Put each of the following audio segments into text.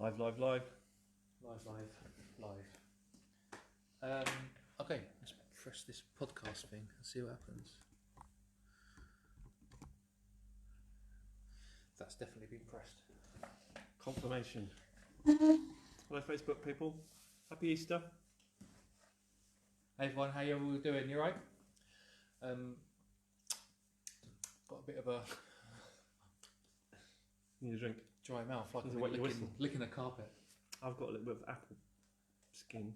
Live. Live. Okay, let's press this podcast thing and see what happens. That's definitely been pressed. Confirmation. Hello, Facebook people. Happy Easter. Hey everyone, how you all doing? You right? Got a bit of a Need a drink. dry mouth, like Need I'm to wet your whistle. licking a carpet. I've got a little bit of apple skin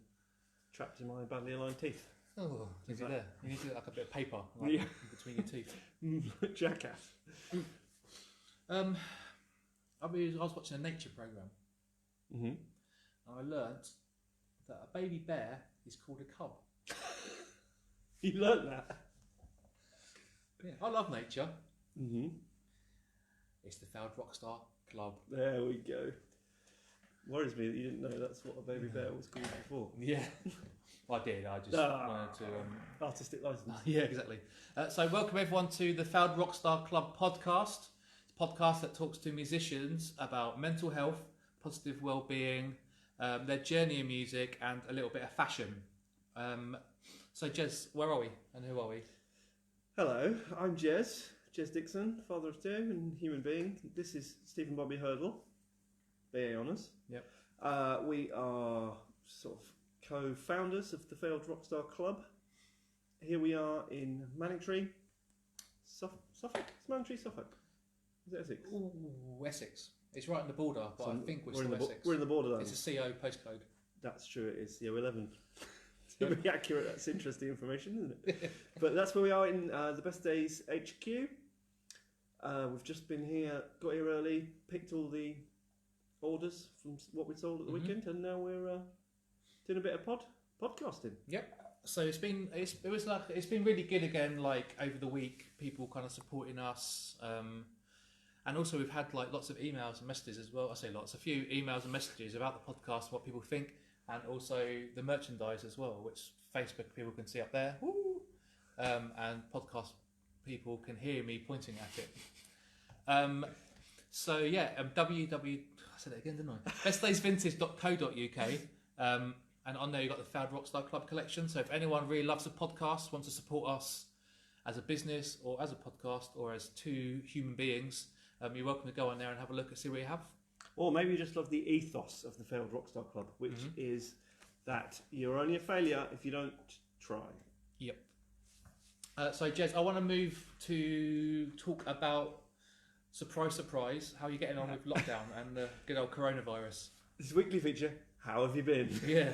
trapped in my badly aligned teeth. Oh, Is you that- there? You need to get like a bit of paper like, Yeah. in between your teeth. Jackass. I was watching a nature program Mm-hmm. and I learnt that a baby bear is called a cub. You learnt that? Yeah, I love nature. Mm-hmm. It's the Failed Rockstar Club. There we go. Worries me that you didn't know that's what a baby bear was called before. Yeah, I did. I just wanted to. Artistic license. Yeah, exactly. So, welcome everyone to the Failed Rockstar Club podcast. It's a podcast that talks to musicians about mental health, positive well-being, their journey in music, and a little bit of fashion. So, Jez, where are we, and who are we? Hello, I'm Jez Dixon, father of two and human being. This is Stephen Bobby Hurdle, BA Honours. Yep. We are sort of co-founders of the Failed Rockstar Club. Here we are in Manningtree, Suffolk. It's Manningtree, Suffolk. Is it Essex? Ooh, Essex. It's right on the border, but I think we're in still the Essex. We're in the borderline. It's a CO postcode. That's true. It is CO11. To be accurate, that's interesting information, isn't it? But that's where we are in the Best Days HQ. We've just been here, got here early, picked all the orders from what we sold at the weekend, and now we're doing a bit of podcasting. Yep. So it's been really good again. Like over the week, people kind of supporting us, and also we've had like lots of emails and messages as well. I say lots, a few emails and messages about the podcast, what people think, and also the merchandise as well, which Facebook people can see up there. Woo! And podcast people can hear me pointing at it. So yeah, I said it again, didn't I? bestdaysvintage.co.uk, and on there you've got the Failed Rockstar Club collection. So if anyone really loves the podcast, wants to support us as a business or as a podcast or as two human beings, you're welcome to go on there and have a look and see what you have. Or maybe you just love the ethos of the Failed Rockstar Club, which is that you're only a failure if you don't try. Yep. So Jez, I want to move to talk about surprise, how are you getting on with lockdown and the good old coronavirus? This weekly feature, how have you been? Yeah.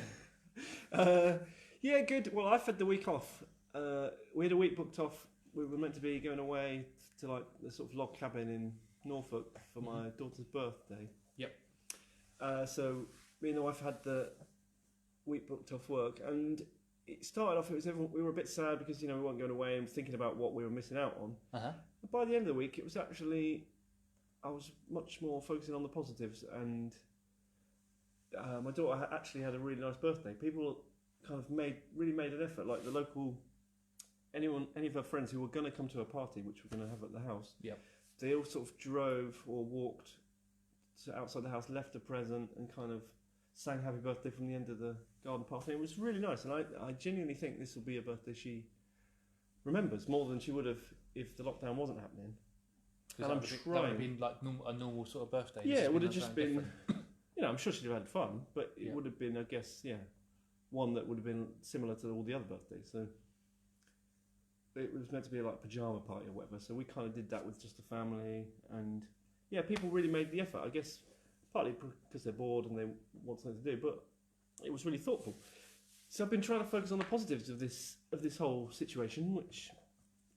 Yeah, good. Well, I've had the week off. We had a week booked off. We were meant to be going away to like the sort of log cabin in Norfolk for my daughter's birthday. Yep. So me and the wife had the week booked off work, and it started off. We were a bit sad because we weren't going away and thinking about what we were missing out on. But by the end of the week, it was actually I was much more focusing on the positives, and my daughter actually had a really nice birthday. People kind of really made an effort, like the local any of her friends who were going to come to a party, which we're going to have at the house. Yep. They all sort of drove or walked to outside the house, left a present, and kind of sang happy birthday from the end of the garden party. It was really nice, and I genuinely think this will be a birthday she remembers more than she would have if the lockdown wasn't happening. And I'm trying. That would have been like a normal sort of birthday. Yeah, it would have just been. I'm sure she'd have had fun, but it would have been, I guess, one that would have been similar to all the other birthdays. So it was meant to be like pajama party or whatever. So we kind of did that with just the family, and people really made the effort. I guess partly because they're bored and they want something to do, but it was really thoughtful. So I've been trying to focus on the positives of this whole situation, which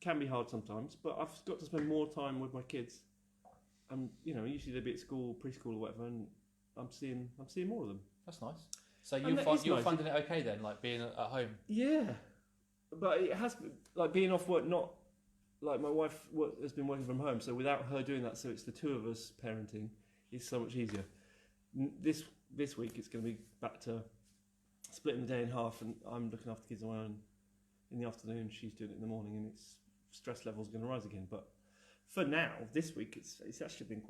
can be hard sometimes. But I've got to spend more time with my kids, and usually they'd be at school, preschool or whatever, and I'm seeing more of them. That's nice. So you're finding it okay then, like being at home? Yeah, but it has like being off work. Not like my wife has been working from home, so without her doing that, so it's the two of us parenting. It's so much easier. This week it's going to be back to splitting the day in half, and I'm looking after the kids on my own in the afternoon. She's doing it in the morning, and stress levels going to rise again. But for now, this week it's actually been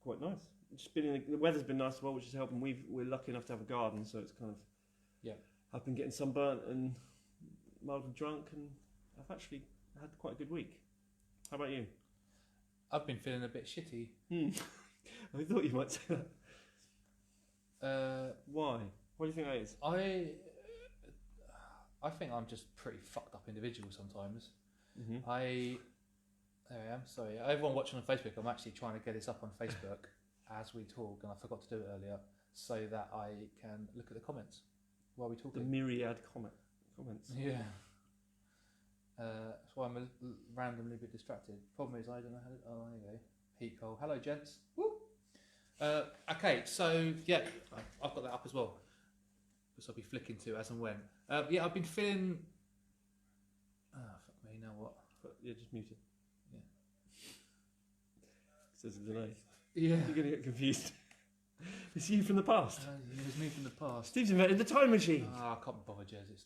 quite nice. It's been the weather's been nice as well, which is helping. We're lucky enough to have a garden, so it's kind of I've been getting sunburnt and mildly drunk, and I've actually had quite a good week. How about you? I've been feeling a bit shitty. I thought you might say that. Why? What do you think that is? I think I'm just pretty fucked up individual sometimes. Mm-hmm. There I am. Sorry, everyone watching on Facebook. I'm actually trying to get this up on Facebook as we talk, and I forgot to do it earlier, so that I can look at the comments while we talk. The myriad comments. Yeah. That's why I'm randomly a bit distracted. Problem is, I don't know how to... Oh, there you go. Pete Cole. Hello, gents. Woo! Okay, so, yeah, I've got that up as well. Which I'll be flicking to as and when. Yeah, I've been feeling... fuck me, now what? Yeah, just mute it. Yeah. There's a delay. Yeah. You're going to get confused. It's you from the past. It was me from the past. Steve's invented the time machine. I can't be bothered, Jez. It's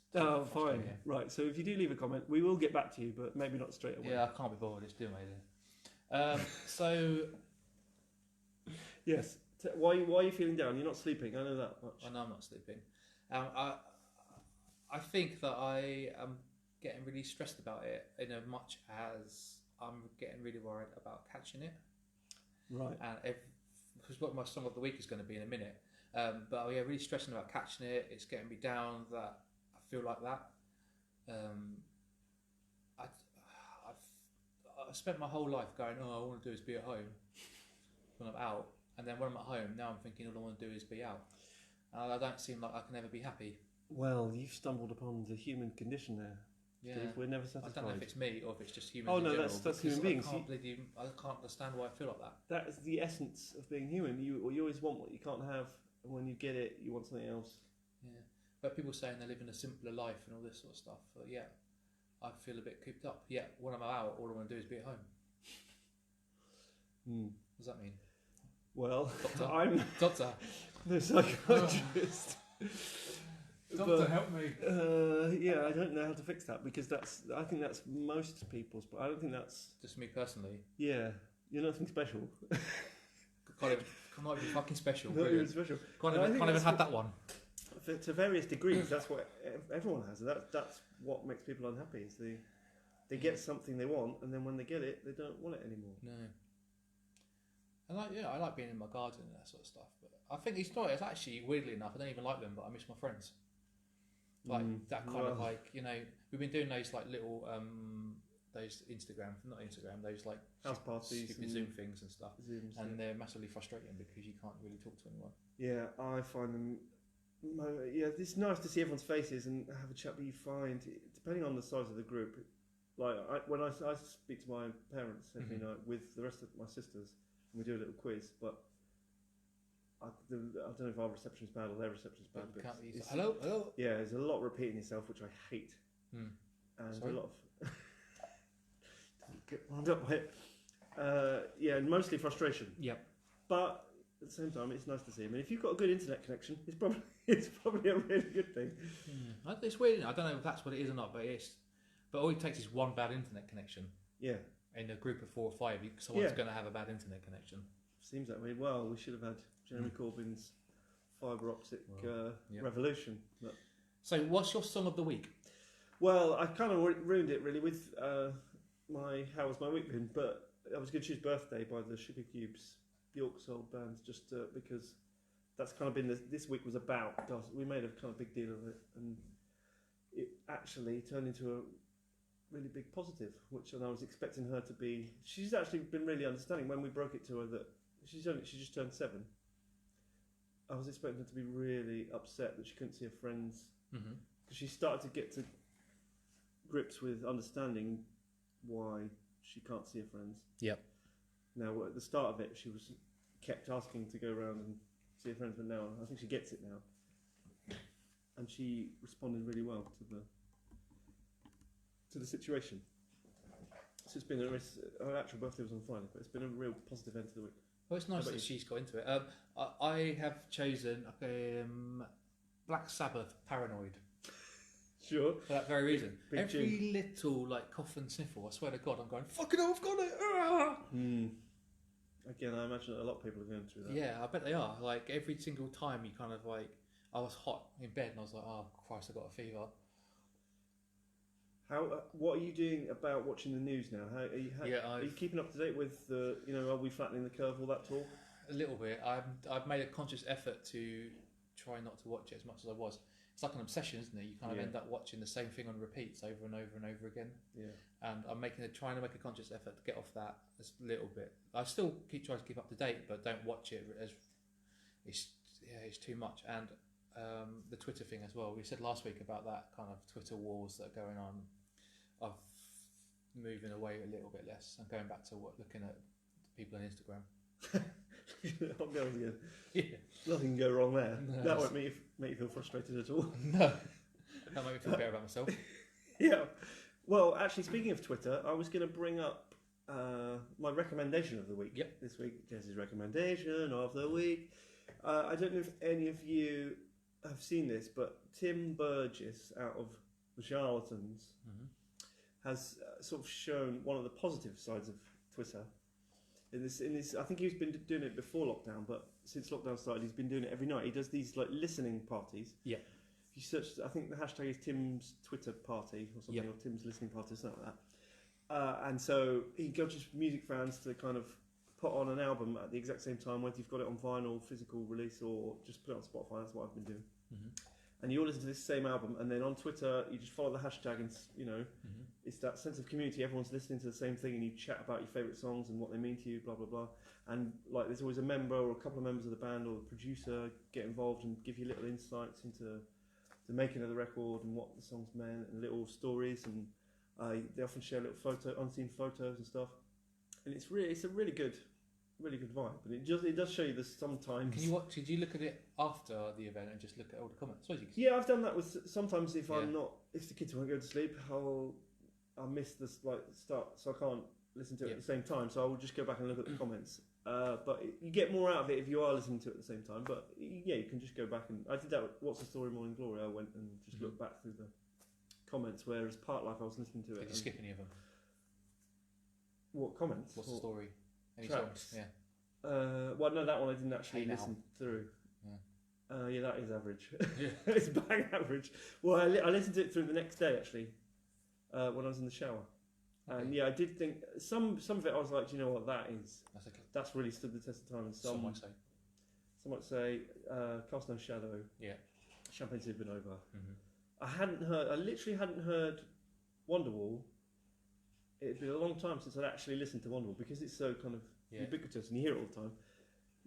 fine. Right, so if you do leave a comment, we will get back to you, but maybe not straight away. Yeah, I can't be bothered. It's too amazing. So... Yes. Why are you feeling down? You're not sleeping. I know that much. I know I'm not sleeping. I think that I am getting really stressed about it in as much as I'm getting really worried about catching it. Right. And because what my song of the week is going to be in a minute. But yeah, really stressing about catching it. It's getting me down that I feel like that. I've spent my whole life going, all I want to do is be at home when I'm out. And then when I'm at home, now I'm thinking all I want to do is be out. And I don't seem like I can ever be happy. Well, you've stumbled upon the human condition there. Yeah. Steve. We're never satisfied. I don't know if it's me or if it's just human. Oh no, general, that's human beings. I can't understand why I feel like that. That is the essence of being human. You always want what you can't have, and when you get it, you want something else. Yeah, but people saying they're living a simpler life and all this sort of stuff. Yeah, I feel a bit cooped up. Yeah, when I'm out, all I want to do is be at home. What does that mean? Well, Doctor? I'm Doctor. the psychiatrist. Doctor, help me. Yeah, I don't know how to fix that because I think that's most people's, but I don't think that's just me personally. Yeah, you're nothing special. Can't even be fucking special. Not even special. Can't even have that one. To various degrees, that's what everyone has. That's what makes people unhappy. Is they get something they want, and then when they get it, they don't want it anymore. No. And I like being in my garden and that sort of stuff. But I think it's actually weirdly enough, I don't even like them, but I miss my friends. Like that kind of like, we've been doing those like little those those like house parties, stupid Zoom things and stuff. Zooms, and they're massively frustrating because you can't really talk to anyone. Yeah, I find them. Yeah, it's nice to see everyone's faces and have a chat. But you find, depending on the size of the group, like when I speak to my parents every night with the rest of my sisters, and we do a little quiz, but. I don't know if our reception is bad or their reception is bad. But hello. Yeah, there's a lot repeating yourself, which I hate, and Sorry? a lot of get wound up by it. Yeah, and mostly frustration. Yep. But at the same time, it's nice to see them. And if you've got a good internet connection, it's probably a really good thing. It's weird. I don't know if that's what it is or not, but all it takes is one bad internet connection. Yeah. In a group of 4 or 5, someone's going to have a bad internet connection. Seems that way. Well, we should have had Jeremy Corbyn's fibre optic revolution. But. So, what's your song of the week? Well, I kind of ruined it really with how was my week been, but I was going to choose Birthday by the Sugar Cubes, York Soul Band, just because that's kind of been this week was about. We made a kind of big deal of it, and it actually turned into a really big positive, and I was expecting her to be. She's actually been really understanding when we broke it to her that she just turned 7. I was expecting her to be really upset that she couldn't see her friends because she started to get to grips with understanding why she can't see her friends. Yep. Now at the start of it, she was kept asking to go around and see her friends, but now I think she gets it now, and she responded really well to the situation. So it's been her actual birthday was on Friday, but it's been a real positive end to the week. Well, it's nice that she's got into it. I have chosen Black Sabbath, Paranoid. Sure. For that very reason. Big Every little cough and sniffle, I swear to God, I'm going, fucking hell, I've got it! Again, I imagine a lot of people are going through that. Yeah, I bet they are. Like every single time you kind of like, I was hot in bed and I was like, oh Christ, I got a fever. What are you doing about watching the news now? Are you keeping up to date with the, are we flattening the curve, all that talk? A little bit. I've made a conscious effort to try not to watch it as much as I was. It's like an obsession, isn't it? You kind of end up watching the same thing on repeats over and over and over again. Yeah. And I'm trying to make a conscious effort to get off that a little bit. I still trying to keep up to date, but don't watch it as it's too much. And the Twitter thing as well. We said last week about that kind of Twitter wars that are going on. I've moving away a little bit less and going back to looking at people on Instagram. Hot girls again. Yeah. Nothing can go wrong there. No, that won't make you feel frustrated at all. No. That made me feel better about myself. Yeah. Well, actually, speaking of Twitter, I was going to bring up my recommendation of the week. Yep. This week, Jess's recommendation of the week. I don't know if any of you have seen this, but Tim Burgess out of The Charlatans has sort of shown one of the positive sides of Twitter. In this, I think he's been doing it before lockdown, but since lockdown started, he's been doing it every night. He does these like listening parties. Yeah. If you search, I think the hashtag is Tim's Twitter party or something, Yep. or Tim's listening party, something like that. And so he encourages music fans to kind of put on an album at the exact same time, whether you've got it on vinyl, physical release, or just put it on Spotify. That's what I've been doing. And you all listen to this same album, and then on Twitter you just follow the hashtag, and it's that sense of community. Everyone's listening to the same thing, and you chat about your favourite songs and what they mean to you, blah blah blah. And like, there's always a member or a couple of members of the band or the producer get involved and give you little insights into the making of the record and what the songs meant, and little stories, and they often share little unseen photos and stuff. And it's a really good vibe. But it does show you this sometimes. Did you look at it after the event and just look at all the comments? Yeah, I've done that with sometimes if the kids won't go to sleep, I'll miss the start, so I can't listen to it at the same time. So I will just go back and look at the comments. But you get more out of it if you are listening to it at the same time. But yeah, you can just go back and I did that with What's the Story Morning Glory. I went and just looked back through the comments, whereas Part Life I was listening to it. Did you skip any of them? What comments? What's the story? Any tracks? songs? Yeah. Well, no, that one I didn't actually listen through. Yeah, that is average. It's bang average. Well, I listened to it through the next day actually, when I was in the shower. Okay. And yeah, I did think some of it I was like, do you know what that is? That's really stood the test of time. And some might say, Cast No Shadow. Yeah. Champagne Supernova. I literally hadn't heard Wonderwall. It had been a long time since I'd actually listened to Wonderwall because it's so kind of ubiquitous and you hear it all the time.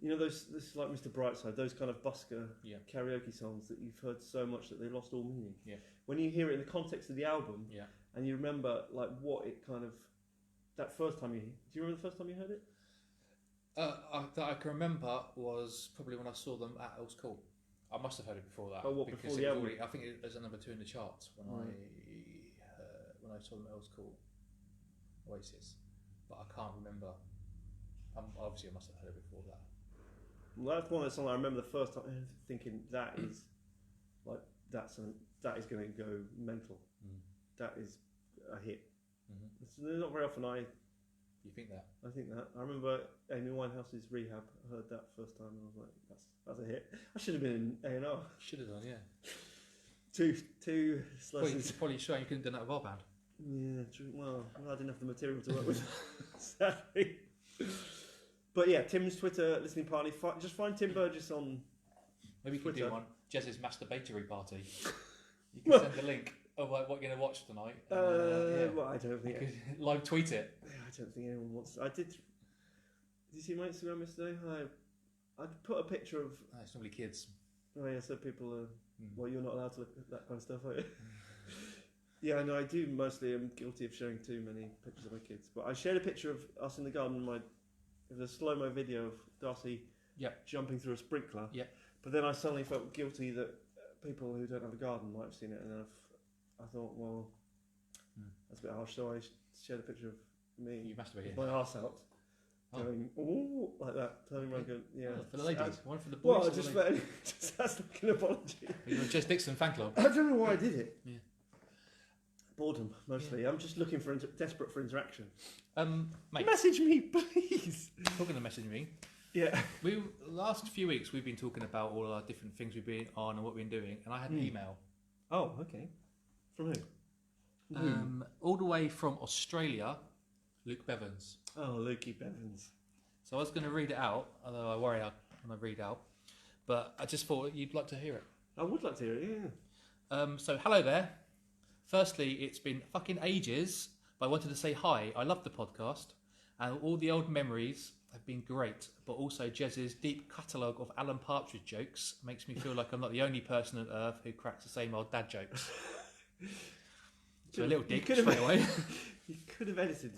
You know, those like Mr. Brightside, those kind of busker karaoke songs that you've heard so much that they lost all meaning. Yeah. When you hear it in the context of the album, and you remember like what it kind of that first time do you remember the first time you heard it? That I can remember was probably when I saw them at Earl's Court. I must have heard it before that. Oh, what, before the album? I think it was at number 2 in the charts when I saw them at Earl's Court. Oasis, but I can't remember. Obviously, I must have heard it before that. Well, that's one of the songs I remember the first time thinking that is like that is going to go mental. That is a hit. It's not very often You think that? I think that. I remember Amy Winehouse's Rehab. I heard that first time and I was like, that's a hit. I should have been in A&R. Should have done, yeah. Two slices. Probably showing you couldn't do that with our band. Yeah, true. Well, I didn't have the material to work with, sadly. But yeah, Tim's Twitter listening party. Just find Tim Burgess on Maybe you could Twitter. do one. Jez's masturbatory party. You can send the link of like what you're going to watch tonight. Well, I don't think. Live tweet it. I don't think anyone wants. Did you see my Instagram yesterday? I put a picture of. It's normally kids. Oh yeah, so people are. Well, you're not allowed to look at that kind of stuff, are you? Yeah, no, I do mostly. I'm guilty of showing too many pictures of my kids. But I shared a picture of us in the garden. It was a slow-mo video of Darcy jumping through a sprinkler. Yeah. But then I suddenly felt guilty that people who don't have a garden might have seen it, and then I thought, well, that's a bit harsh. So I shared a picture of me, You masturbated. my arse out, going ooh like that, turning around, going for the ladies, one for the boys. Well, just as like an apology. You're a Jez Dixon fan club. I don't know why I did it. Yeah. Boredom, mostly. I'm just looking for desperate for interaction. Mate, Message me, please. talking to message me. Yeah. Last few weeks we've been talking about all our different things we've been on and what we've been doing, and I had an email. Oh, okay. From who? All the way from Australia, Luke Bevans. Oh, Lukey Bevans. So I was going to read it out, although I worry when I read out, but I just thought you'd like to hear it. I would like to hear it, yeah. So hello there. Firstly, it's been fucking ages, but I wanted to say hi. I love the podcast, and all the old memories have been great, but also Jez's deep catalogue of Alan Partridge jokes makes me feel like I'm not the only person on earth who cracks the same old dad jokes. So a little dig straight away. You could have edited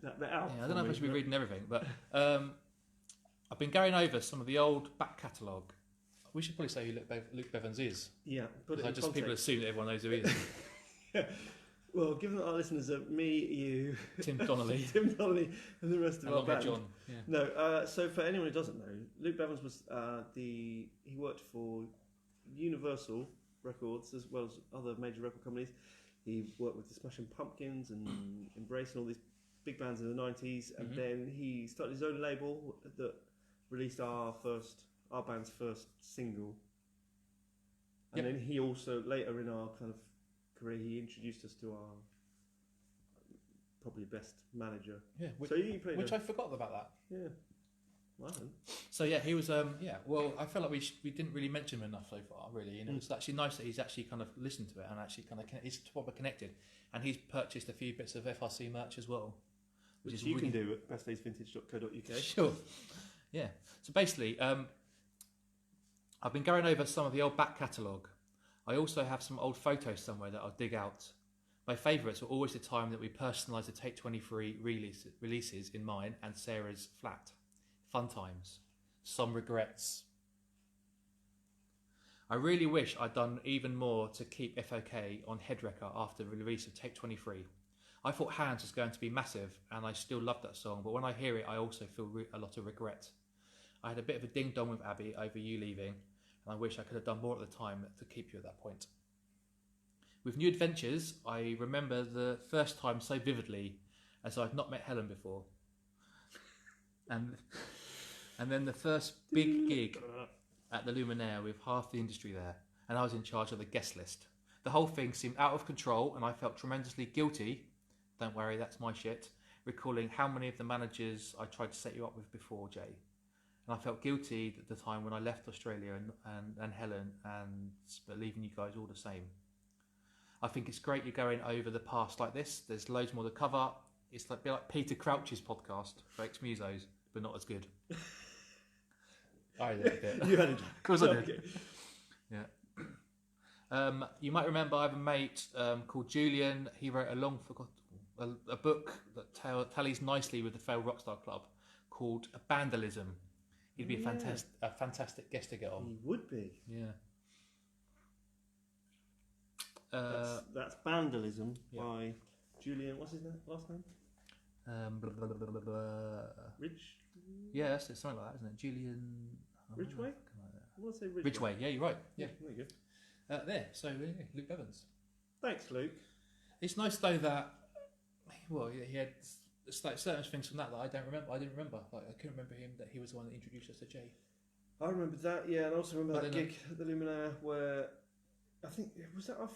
that bit out. Yeah, I don't know if I should be reading everything, but I've been going over some of the old back catalogue. We should probably say who Luke Bevans is. Yeah, but people assume that everyone knows who he is. Yeah. Well, given that our listeners are me, you, Tim Donnelly, and the rest of our band. John. Yeah. No, so for anyone who doesn't know, Luke Bevans was he worked for Universal Records as well as other major record companies. He worked with the Smashing Pumpkins and Embrace and all these big bands in the 90s, and then he started his own label that released our band's first single. And then he also later in our kind of career, he introduced us to our probably best manager. Yeah, which I forgot about that. Yeah. Wow. So yeah, he was. Well, I felt like we didn't really mention him enough so far, really. And it's actually nice that he's actually kind of listened to it and actually kind of he's proper connected. And he's purchased a few bits of FRC merch as well, which is you really... can do at bestdaysvintage.co.uk. Sure. Yeah. So basically, I've been going over some of the old back catalogue. I also have some old photos somewhere that I'll dig out. My favourites were always the time that we personalised the Take 23 releases in mine and Sarah's flat. Fun times. Some regrets. I really wish I'd done even more to keep FOK on Headwrecker after the release of Take 23. I thought Hands was going to be massive and I still love that song, but when I hear it I also feel a lot of regret. I had a bit of a ding-dong with Abby over you leaving, and I wish I could have done more at the time to keep you at that point. With New Adventures, I remember the first time so vividly as I'd not met Helen before. And then the first big gig at the Luminaire with half the industry there, and I was in charge of the guest list. The whole thing seemed out of control and I felt tremendously guilty, don't worry, that's my shit, recalling how many of the managers I tried to set you up with before, Jay. And I felt guilty at the time when I left Australia and Helen, but leaving you guys all the same. I think it's great you're going over the past like this. There's loads more to cover. It's a bit like Peter Crouch's podcast for ex-musos, but not as good. I did a bit. You had a joke. Of course I did. Yeah. You might remember I have a mate called Julian. He wrote a book that tallies nicely with the failed Rockstar Club called Vandalism. He'd be a fantastic guest to get on. He would be. Yeah. That's Vandalism by Julian. What's his last name? Ridge. Yeah, that's it, something like that, isn't it? Julian. Ridgway. I want to say Ridgway. Yeah, you're right. Yeah. There you go. There. So Luke Bevans. Thanks, Luke. It's nice though that he had like certain things from that I don't remember. I didn't remember. Like I couldn't remember him that he was the one that introduced us to Jay. I remember that. Yeah, and I also remember that gig at the Luminaire where. I think, was that our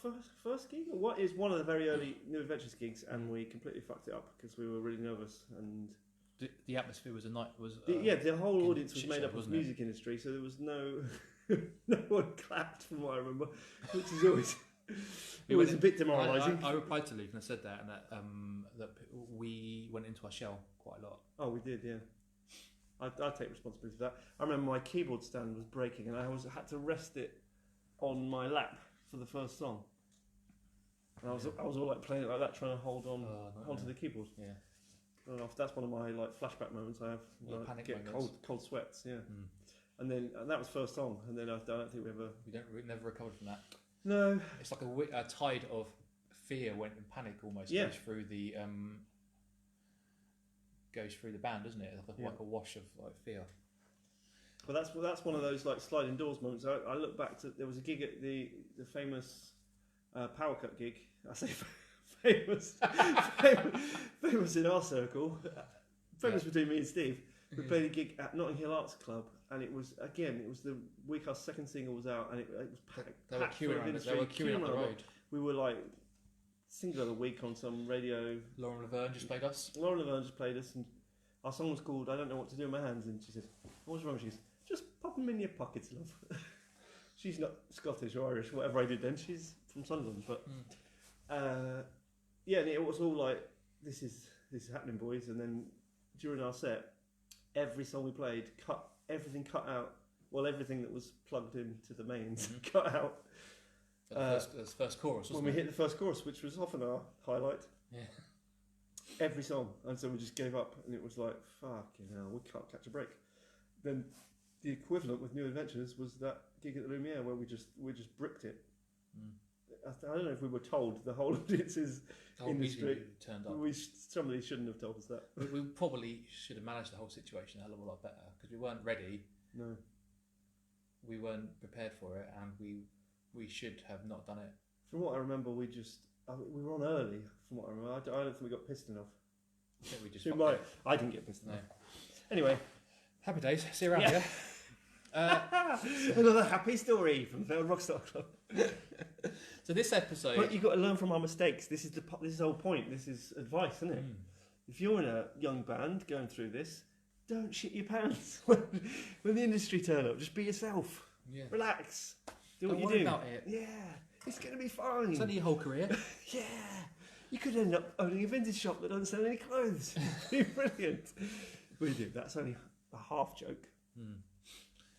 first gig? Or what is one of the very early New Adventures gigs, and we completely fucked it up because we were really nervous. And the atmosphere was the whole audience was made up of music industry, so there was no one clapped from what I remember, which is always a bit demoralising. I replied to Luke and I said that, and that we went into our shell quite a lot. Oh, we did, yeah. I take responsibility for that. I remember my keyboard stand was breaking, and I had to rest it on my lap for the first song, and I was all like playing it like that, trying to hold on onto the keyboard. Yeah, I don't know if that's one of my like flashback moments. I have panic get moments. cold sweats. Yeah, and that was first song, and then I don't think we never recovered from that. No, it's like a tide of fear and panic almost goes through the band, doesn't it? Like a wash of like fear. But that's one of those like sliding doors moments. I look back to there was a gig at the famous Power Cut gig. I say famous in our circle, famous between me and Steve. We played a gig at Notting Hill Arts Club, and it was the week our second single was out, and it was packed. They were queuing up the road. We were like single of the week on some radio. Lauren Laverne just played us. And our song was called "I Don't Know What to Do with My Hands," and she said, "What's wrong?" She goes, "Just pop them in your pockets, love." She's not Scottish or Irish, whatever I did then. She's from Sunderland, but yeah, and it was all like, "This is happening, boys." And then during our set, every song we played, everything cut out. Well, everything that was plugged into the mains cut out. The first chorus, wasn't when we hit the first chorus, which was often our highlight. Yeah. Every song, and so we just gave up, and it was like, fucking hell, we can't catch a break. Then the equivalent with New Adventures was that gig at the Lumiere where we just bricked it. I don't know if we were told, the whole audience's industry turned up. Somebody shouldn't have told us that. We probably should have managed the whole situation a hell of a lot better, because we weren't ready. No. We weren't prepared for it, and we should have not done it. From what I remember, we were on early. From what I remember, I don't think we got pissed enough. I think we just. I didn't get pissed enough. Anyway, happy days. See you around here. Another happy story from the Rockstar Club. So this episode, but you've got to learn from our mistakes. This is the whole point. This is advice, isn't it? If you're in a young band going through this, don't shit your pants when the industry turn up. Just be yourself. Yeah. Relax. Don't worry about it. Yeah, it's going to be fine. It's only your whole career. Yeah. You could end up owning a vintage shop that doesn't sell any clothes. It'd be brilliant. We do. That's only a half joke.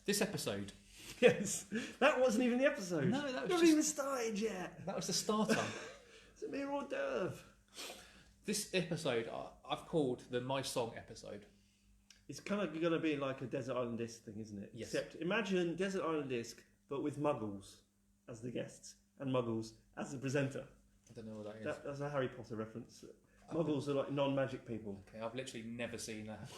This episode. Yes. That wasn't even the episode. No, that was not even started yet. That was the starter. It's a mere hors d'oeuvre. This episode I've called the My Song episode. It's kind of going to be like a Desert Island Disc thing, isn't it? Yes. Except imagine Desert Island Disc, but with Muggles as the guests and Muggles as the presenter. I don't know what that is. That's a Harry Potter reference. Muggles are like non-magic people. Okay, I've literally never seen that.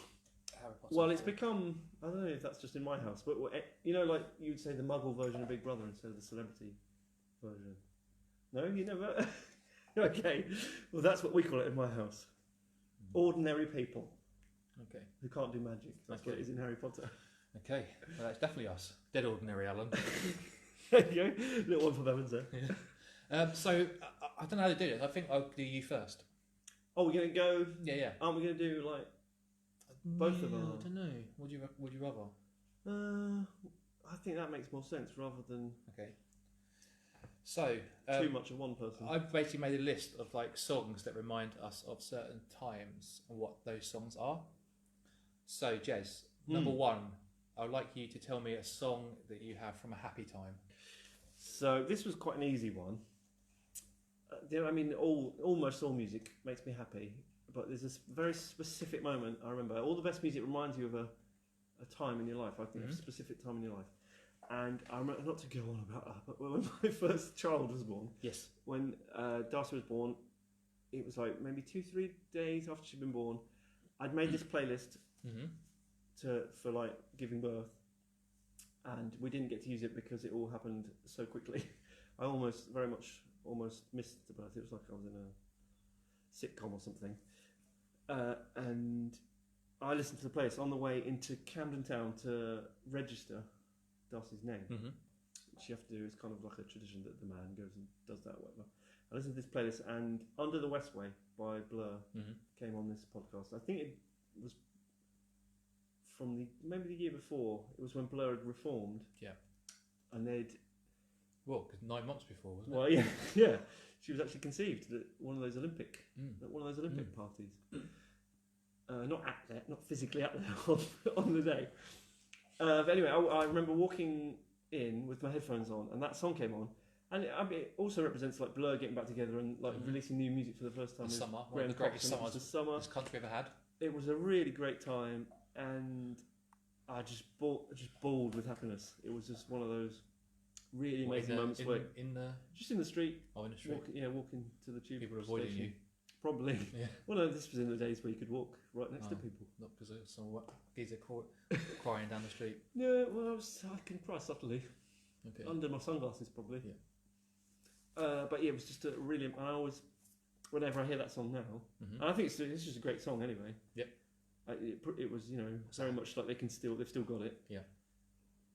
Harry Potter. Well, it's become, I don't know if that's just in my house, but you know, like you'd say the Muggle version of Big Brother instead of the celebrity version. No, you never. Okay, well that's what we call it in my house. Ordinary people. Okay. Who can't do magic. That's what it is in Harry Potter. Okay, well that's definitely us. Dead ordinary, Alan. There you go. Little one for Bevins there. Yeah. So I don't know how to do it. I think I'll do you first. Oh, we're gonna go. Yeah. Aren't we gonna do like both of them? I don't know. Would you rather? I think that makes more sense rather than So too much of one person. I've basically made a list of like songs that remind us of certain times and what those songs are. So Jez, number one, I'd like you to tell me a song that you have from a happy time. So this was quite an easy one. I mean, almost all music makes me happy, but there's this very specific moment I remember. All the best music reminds you of a time in your life. I think a specific time in your life. And I remember, not to go on about that, but when my first child was born, when Darcy was born, it was like maybe 2-3 days after she'd been born. I'd made this playlist for like giving birth, and we didn't get to use it because it all happened so quickly. I almost missed the birth. It was like I was in a sitcom or something, and I listened to the playlist on the way into Camden Town to register Darcy's name, which you have to do. It's kind of like a tradition that the man goes and does that or whatever. I listened to this playlist, and Under the Westway by Blur came on this podcast. I think it was from maybe the year before. It was when Blur had reformed. Yeah. And they'd... Well, because 9 months before, wasn't it? Well, yeah, yeah. She was actually conceived at one of those Olympic parties. Not physically at there on the day. But anyway, I remember walking in with my headphones on, and that song came on, and it also represents like Blur getting back together and like releasing new music for the first time. The summer, one of the greatest summers this country ever had. It was a really great time, and I just bawled with happiness. It was just one of those really amazing moments where just in the street. Oh, in the street. Walking to the tube. People were avoiding you. Probably. Yeah. Well, no, this was in the days where you could walk right next to people. Not because of some geezer crying down the street. Yeah, well, I can cry subtly. Okay. Under my sunglasses, probably. Yeah. But yeah, it was just a really. whenever I hear that song now, and I think it's just a great song anyway. Yep. It was, very much like they've still got it. Yeah.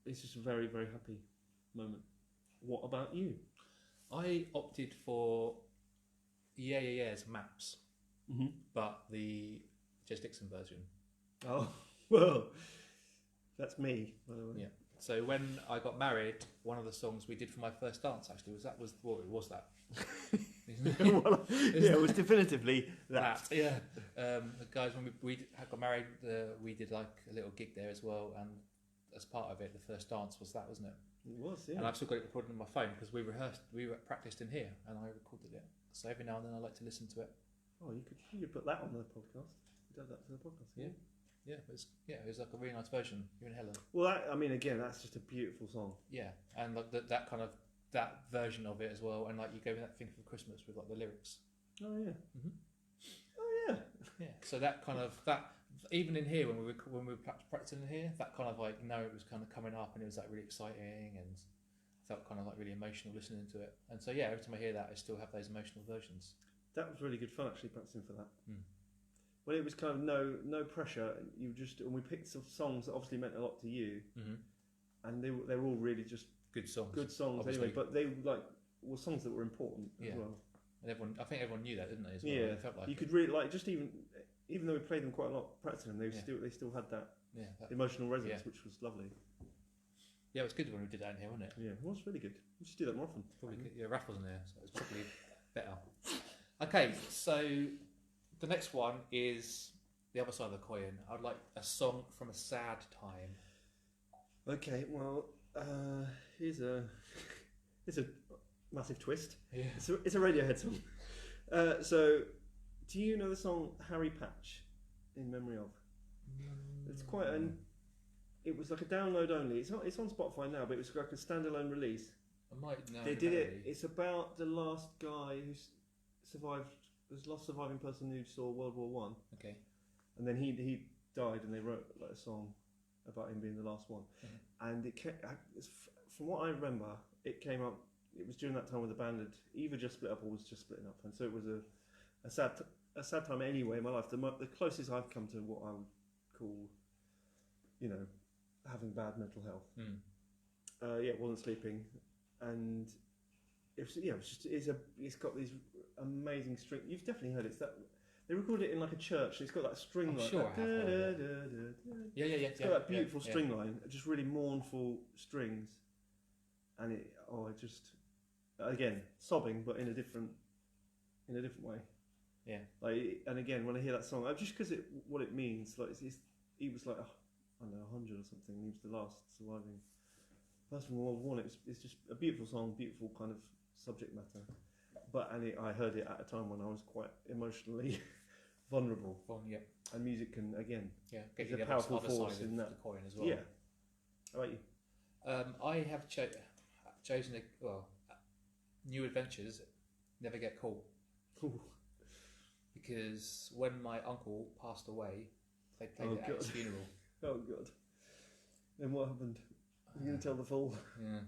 It's just a very, very happy moment. What about you? I opted for Yeah Yeah Yeah's Maps, but the Jez Dixon version. Oh, well, that's me, by the way. Yeah. So when I got married, one of the songs we did for my first dance actually was that. Well, it was definitively that. Yeah. The guys, when we got married, we did like a little gig there as well, and as part of it, the first dance was that, wasn't it? It was, yeah. And I've still got it recorded on my phone because we practiced in here, and I recorded it. So every now and then I like to listen to it. Oh, you could put that on the podcast. You'd have that for the podcast. Yeah. Yeah, it was like a really nice version. You and Helen. Well, again, that's just a beautiful song. Yeah, and like that kind of that version of it as well, and like you gave me that thing for Christmas with like the lyrics. Oh yeah. Oh yeah. Yeah. So that kind of even in here when we were practicing in here, that kind of like it was kind of coming up, and it was like really exciting, and I felt kind of like really emotional listening to it. And so yeah, every time I hear that, I still have those emotional versions. That was really good fun actually practicing for that. Mm. Well, it was kind of no pressure. And we picked some songs that obviously meant a lot to you, and they were all really just good songs. Good songs obviously. Anyway, but they were songs that were important as well. And I think everyone knew that, didn't they? As well? Yeah, it felt like you could really just even though we played them quite a lot, practicing them, they still had that emotional resonance, which was lovely. Yeah, it was good when we did that in here, wasn't it? Yeah, it was really good. We should do that more often. Probably good. Yeah, Raph wasn't there, so it's probably better. Okay, so the next one is the other side of the coin. I'd like a song from a sad time. Okay, well, here's a massive twist. Yeah. It's a Radiohead song. So, do you know the song Harry Patch, In Memory Of? It's quite it was like a download only. It's on Spotify now, but it was like a standalone release. I might know. They did it. It's about the last guy who's survived. There's last surviving person who saw World War One. Okay. And then he died, and they wrote like a song about him being the last one. And from what I remember, it came up. It was during that time when the band had either just split up or was just splitting up, and so it was a sad time anyway in my life. The closest I've come to what I would call, having bad mental health. Wasn't sleeping, and it's got these amazing string. You've definitely heard it. It's that they recorded it in like a church. And it's got that string line. Sure, I have. Yeah. It's got that beautiful string line, just really mournful strings, and it just again sobbing, but in a different way. Yeah. Like, and again, when I hear that song, just because what it means, like he was like 100 or something. He was the last surviving person from World War One. It's just a beautiful song, beautiful kind of subject matter. I heard it at a time when I was quite emotionally vulnerable. And music can again, get a powerful force in that. The coin as well. Yeah. How about you? I have chosen New Adventures Never Get Cool. Ooh. Because when my uncle passed away, they played it at his funeral. Oh God! Then what happened? You can tell the full. Yeah,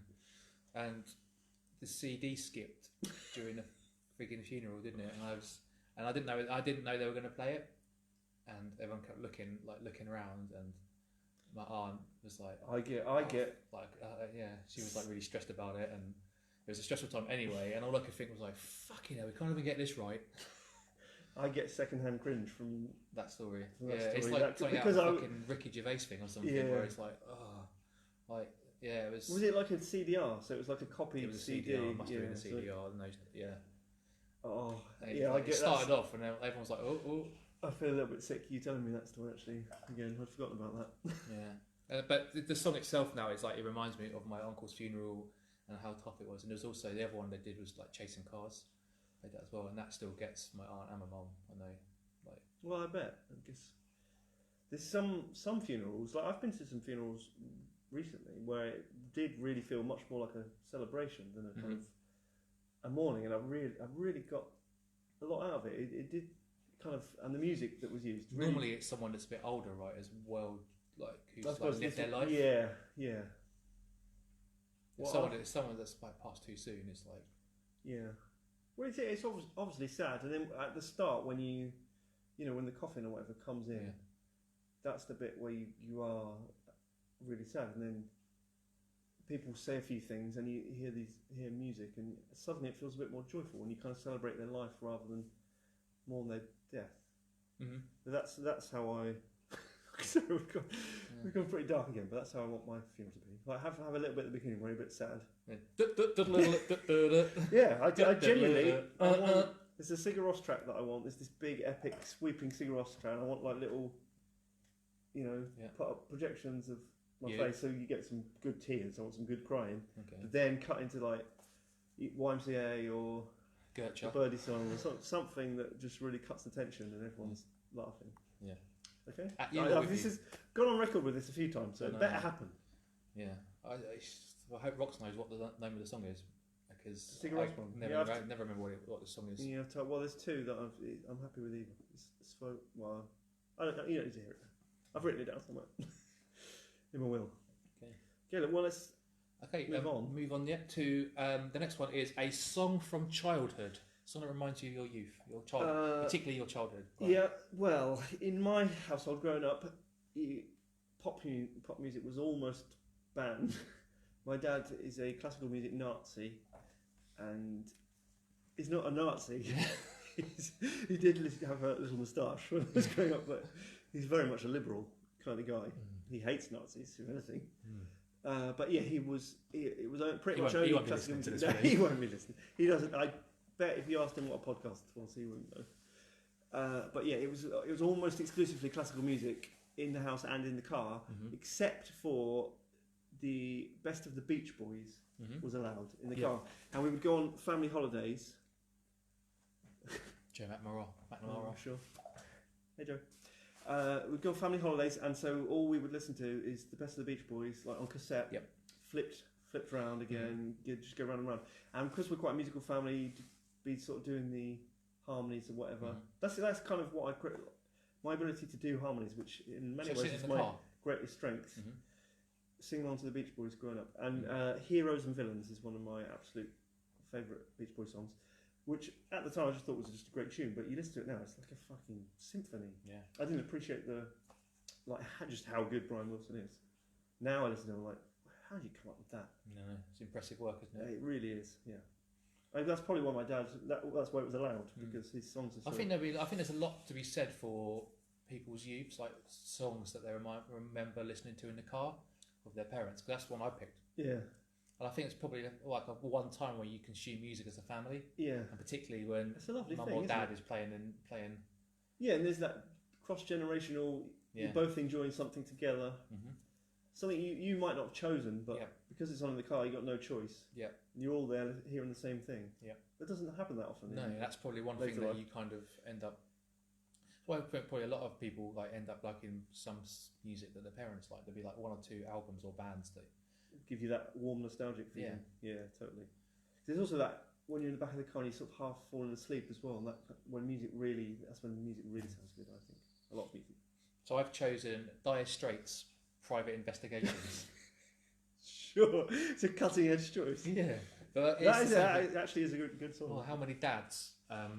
and the CD skipped during the frigging funeral, didn't it? And I didn't know they were going to play it, and everyone kept looking around, and my aunt was like, I get, she was like really stressed about it, and it was a stressful time anyway. And all I could think was like, fucking hell, we can't even get this right. I get second-hand cringe from that story. It's like something out of a fucking Ricky Gervais thing or something, where it's like, it was. Was it like a CDR? So it was like a copy of the CD. It must have been a CDR. Oh, I get. It started off, and everyone was like, "Oh." I feel a little bit sick. You telling me that story actually. Again, I'd forgotten about that. Yeah, but the song itself now is like it reminds me of my uncle's funeral and how tough it was. And there's also the other one they did was like Chasing Cars. Played that as well, and that still gets my aunt and my mum. I know, like. Well, I bet. I guess there's some funerals. Like I've been to some funerals recently where it did really feel much more like a celebration than a kind of a mourning, and I really got a lot out of it. It did kind of, and the music that was used. Really, normally, it's someone that's a bit older, right? As well, like who's lived their life. Yeah. Someone that's like passed too soon. It's like. Yeah. Well, it's obviously sad, and then at the start when when the coffin or whatever comes in, that's the bit where you are really sad, and then people say a few things, and you hear music, and suddenly it feels a bit more joyful, and you kind of celebrate their life rather than mourn their death. Mm-hmm. But that's how I. So we've gone pretty dark again, but that's how I want my funeral to be. Like have a little bit at the beginning where you're a bit sad. Yeah, I genuinely. There's a Sigur Rós track that I want. There's this big epic sweeping Sigur Rós track. And I want like little, put up projections of my face so you get some good tears. I want some good crying. Okay. But then cut into like YMCA or the Birdie song or something that just really cuts the tension and everyone's laughing. Yeah. Okay. This has gone on record with this a few times, so it better happen. Yeah. I hope Rox knows what the name of the song is, because I never remember what the song is. Yeah. Well, there's two that I'm happy with either. I don't know. You don't need to hear it. I've written it down somewhere in my will. Okay. Okay. Well, let's move on. Move on. Yeah. To the next one is a song from childhood. Something that reminds you of your youth, your childhood, particularly your childhood. Right? Yeah, well, in my household growing up, pop music was almost banned. My dad is a classical music Nazi, and he's not a Nazi. He did have a little moustache when I was growing up, but he's very much a liberal kind of guy. He hates Nazis, if anything. But yeah, it was pretty much only classical music. No, he won't be listening. He doesn't. I bet if you asked him what a podcast was, he wouldn't know. But yeah, it was almost exclusively classical music in the house and in the car, except for the best of the Beach Boys was allowed in the car, and we would go on family holidays. Joe McNamara. Sure. Hey Joe. We'd go on family holidays, and so all we would listen to is the best of the Beach Boys, like on cassette. Yep. Flipped round again. Just go round and round. And because we're quite a musical family, be sort of doing the harmonies or whatever. That's kind of what my ability to do harmonies, which in many ways is my greatest strength. Singing on to the Beach Boys growing up, and Heroes and Villains is one of my absolute favourite Beach Boys songs, which at the time I just thought was just a great tune, but you listen to it now, it's like a fucking symphony. Yeah, I didn't appreciate just how good Brian Wilson is. Now I listen to him, I'm like, how did you come up with that? No, it's impressive work, isn't it? It really is. Yeah. That's probably why my dad. That's why it was allowed, because his songs are. So I think there's a lot to be said for people's youths, like songs that they remember listening to in the car with their parents. Because that's one I picked. Yeah. And I think it's probably like a one time where you consume music as a family. Yeah. And particularly when mum or dad is playing. Yeah, and there's that cross-generational. Yeah. You're both enjoying something together. Something you might not have chosen, but because it's on in the car, you got no choice. Yeah. You're all there hearing the same thing. Yeah. That doesn't happen that often. No, that's probably one thing that you kind of end up. Well, I think probably a lot of people end up liking some music that their parents like. There'll be like one or two albums or bands that give you that warm nostalgic feeling. Yeah, totally. There's also that when you're in the back of the car and you sort of half falling asleep as well. And that's when music really sounds good. I think a lot of music. So I've chosen Dire Straits' Private Investigations. Sure, it's a cutting edge choice. Yeah, but that actually is a good song. Well, how many dads? God,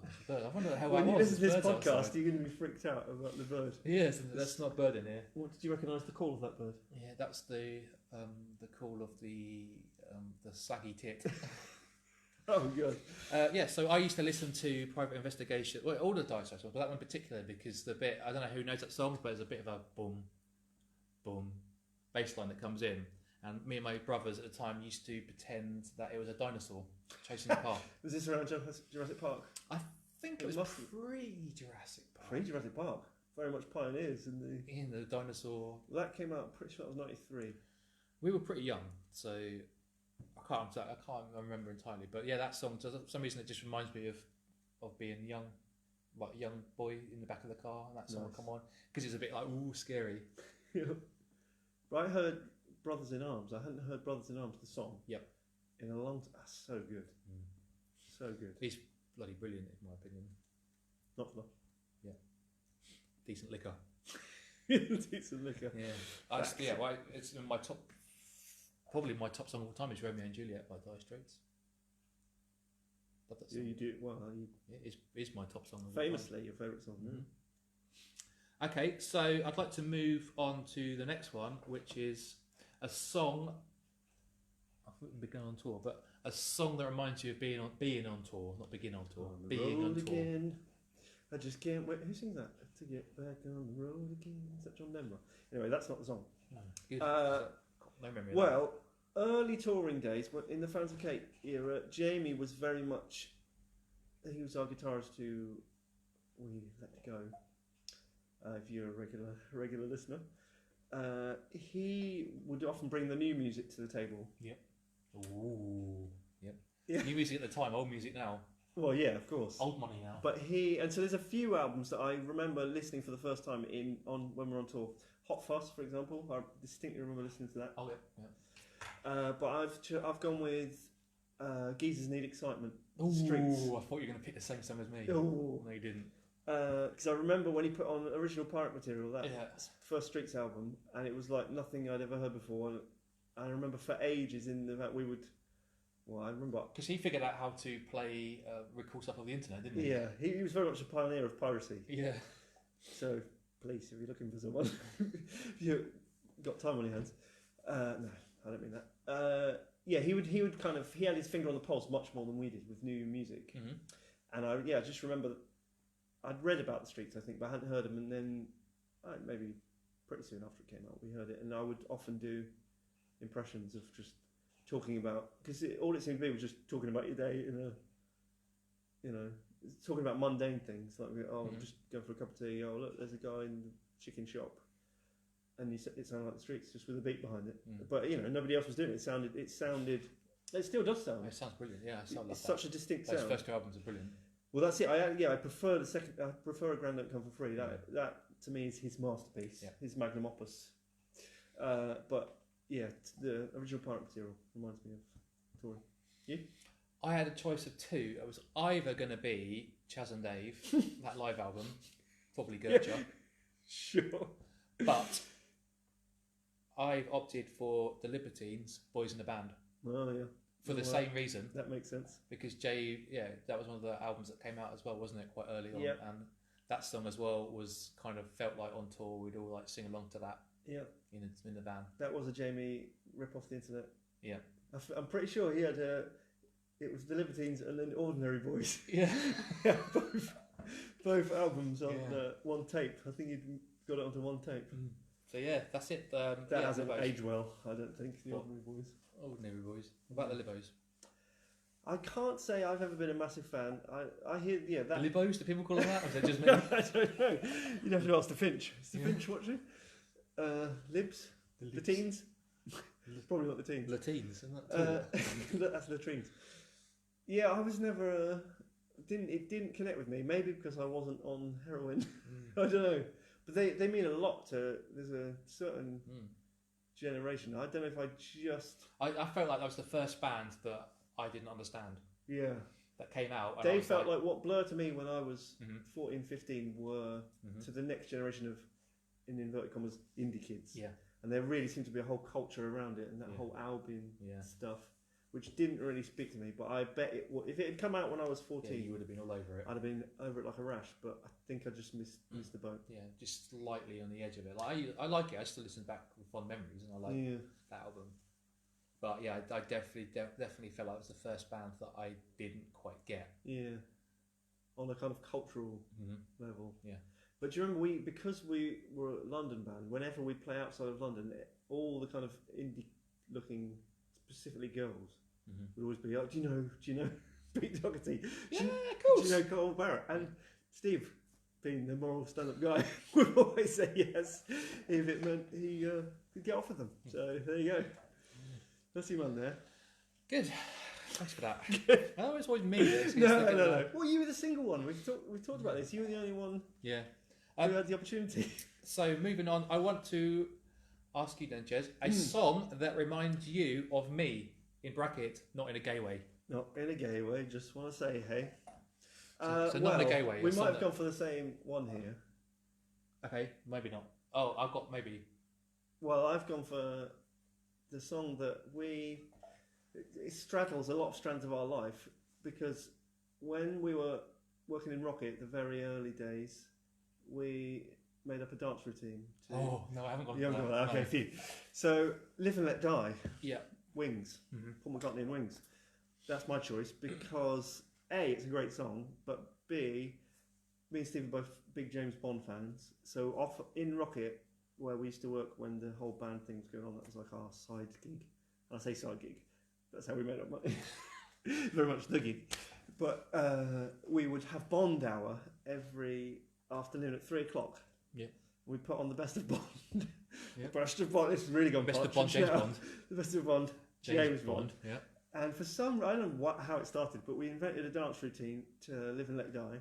that's a bird. I wonder how. When you listen to this podcast, you're going to be freaked out about the bird. Yes, that's not a bird in here. What did you recognise the call of that bird? Yeah, that's the call of the saggy tit. Oh god. Yeah, so I used to listen to Private Investigation, well, all the Dire Straits songs, but that one in particular because the bit, I don't know who knows that song, but there's a bit of a boom, boom bass line that comes in, and me and my brothers at the time used to pretend that it was a dinosaur chasing the car. Was this around Jurassic Park? I think it was pre-Jurassic Park. Pre-Jurassic Park? Very much pioneers in the dinosaur. Well, that came out, pretty sure that was 93. We were pretty young, so I can't remember entirely, but yeah, that song, for some reason, it just reminds me of being young, like a young boy in the back of the car, and that song would come on, because it's a bit like, ooh, scary. Yeah. But I heard Brothers in Arms. I hadn't heard Brothers in Arms, the song. Yep. In a long time. That's so good. So good. He's bloody brilliant, in my opinion. Not for long. Yeah. Decent liquor. Decent liquor. Yeah. It's in my top. Probably my top song of all time is Romeo and Juliet by Dire Straits. Love that Yeah, song. you do. Well, It is my top song. famously your favourite song. Mm-hmm. Okay, so I'd like to move on to the next one, which is a song. I wouldn't begin on tour, but a song that reminds you of being on tour, not begin on tour. On the Being on road tour. again. I just can't wait. Who sings that? To get back on the road again. Is that John Denver? Anyway, that's not the song. No, good. No memory. Of Well, early touring days, in the Fans of Kate era, Jamie was very much. He was our guitarist who we let go. If you're a regular listener, he would often bring the new music to the table. Yep. Ooh. Yep. Yeah. New music at the time, old music now. Well, yeah, of course. Old money now. But so there's a few albums that I remember listening for the first time when we're on tour. Hot Fuss, for example. I distinctly remember listening to that. Oh yeah. But I've gone with Geezers Need Excitement. Ooh, Streets. I thought you were going to pick the same song as me. Ooh. No, you didn't. Because I remember when he put on original Pirate Material, that Yeah. first Streets album, and it was like nothing I'd ever heard before. And I remember for ages we would. Well, I remember Because he figured out how to play record stuff on the internet, didn't he? Yeah, he was very much a pioneer of piracy. Yeah. So, please, if you're looking for someone, if you've got time on your hands. No, I don't mean that. Yeah, he had his finger on the pulse much more than we did with new music. Mm-hmm. And I just remember I'd read about the Streets, I think, but I hadn't heard them. And then maybe pretty soon after it came out, we heard it. And I would often do impressions of just talking about, because all it seemed to be was just talking about your day talking about mundane things like just go for a cup of tea. Oh look, there's a guy in the chicken shop, and it sounded like the Streets just with a beat behind it. But nobody else was doing it. It still does sound. It sounds brilliant. Yeah, I love that. It's such a distinct Those sound. first two albums are brilliant. Well, that's it. I prefer I prefer A Grand Don't Come for Free. That to me is his masterpiece, his magnum opus. But yeah, the original Pirate Material reminds me of touring. You? I had a choice of two. It was either going to be Chaz and Dave, that live album, probably Gertrude. Yeah. Sure. But I've opted for The Libertines, Boys in the Band. Oh yeah. For the same reason. That makes sense. Because that was one of the albums that came out as well, wasn't it? Quite early on. Yeah. And that song as well was kind of felt like on tour. We'd all like sing along to that. Yeah. In the band. That was a Jamie rip off the internet. Yeah. I'm pretty sure he had it was The Libertines and then Ordinary Boys. Yeah. both albums on one tape. I think he'd got it onto one tape. So yeah, that's it. That hasn't aged well, I don't think. The Ordinary Boys. Ordinary Boys. What about the Libos? I can't say I've ever been a massive fan. I hear that. The Libos? Do people call them that? Or is it just me? I don't know. You'd have to ask the Finch. Is the Finch watching? Libs? The teens? Probably not the teens. Latines, isn't that? That's latrines. Yeah, I was never. It didn't connect with me. Maybe because I wasn't on heroin. I don't know. But they mean a lot to. There's a certain generation. I don't know if I felt like that was the first band that I didn't understand. Yeah. That came out. They felt like what Blur to me when I was 14, 15 were to the next generation of, in inverted commas, indie kids. Yeah. And there really seemed to be a whole culture around it and that whole Albion stuff, which didn't really speak to me. But I bet if it had come out when I was 14, you would have been all over it. I'd have been over it like a rash. But I think I just missed the boat. Yeah, just slightly on the edge of it. Like I like it. I still listen back with fond memories, and I like that album. But yeah, I definitely felt like it was the first band that I didn't quite get. Yeah, on a kind of cultural level. Yeah. But do you remember because we were a London band, whenever we play outside of London, all the kind of indie-looking, specifically girls, would always be like, do you know Pete Doherty? Yeah, of course. Do you know Cole Barrett? And Steve, being the moral stand-up guy, would always say yes if it meant he could get off with them. So there you go. That's your one there. Good. Thanks for that. Oh, it's always me. No. Well, you were the single one. We've talked about this. You were the only one. Yeah. Who had the opportunity. So moving on, I want to ask you then, Jez, a song that reminds you of me, in bracket, not in a gay way. Not in a gay way, just want to say hey. So not in a gay way. We might have gone for the same one here. Okay, maybe not. Oh, I've got maybe. Well, I've gone for the song that it straddles a lot of strands of our life because when we were working in Rocket, the very early days, we made up a dance routine. Oh no, I haven't got. You haven't got that. Okay, No. phew. So, Live and Let Die. Yeah. Wings. Mm-hmm. Paul McCartney and Wings. That's my choice because A, it's a great song, but B, me and Steve are both big James Bond fans. So off in Rocket, where we used to work when the whole band thing was going on, that was like our side gig. And I say side gig. That's how we made up money. Very much the gig. But we would have Bond hour every afternoon at 3 o'clock. Yeah. We put on the best of Bond. Yeah. The best of Bond. It's really gone Best of partridge Bond, James now. Bond. The best of Bond, James Bond. Yeah. And for some, I don't know how it started, but we invented a dance routine to Live and Let Die.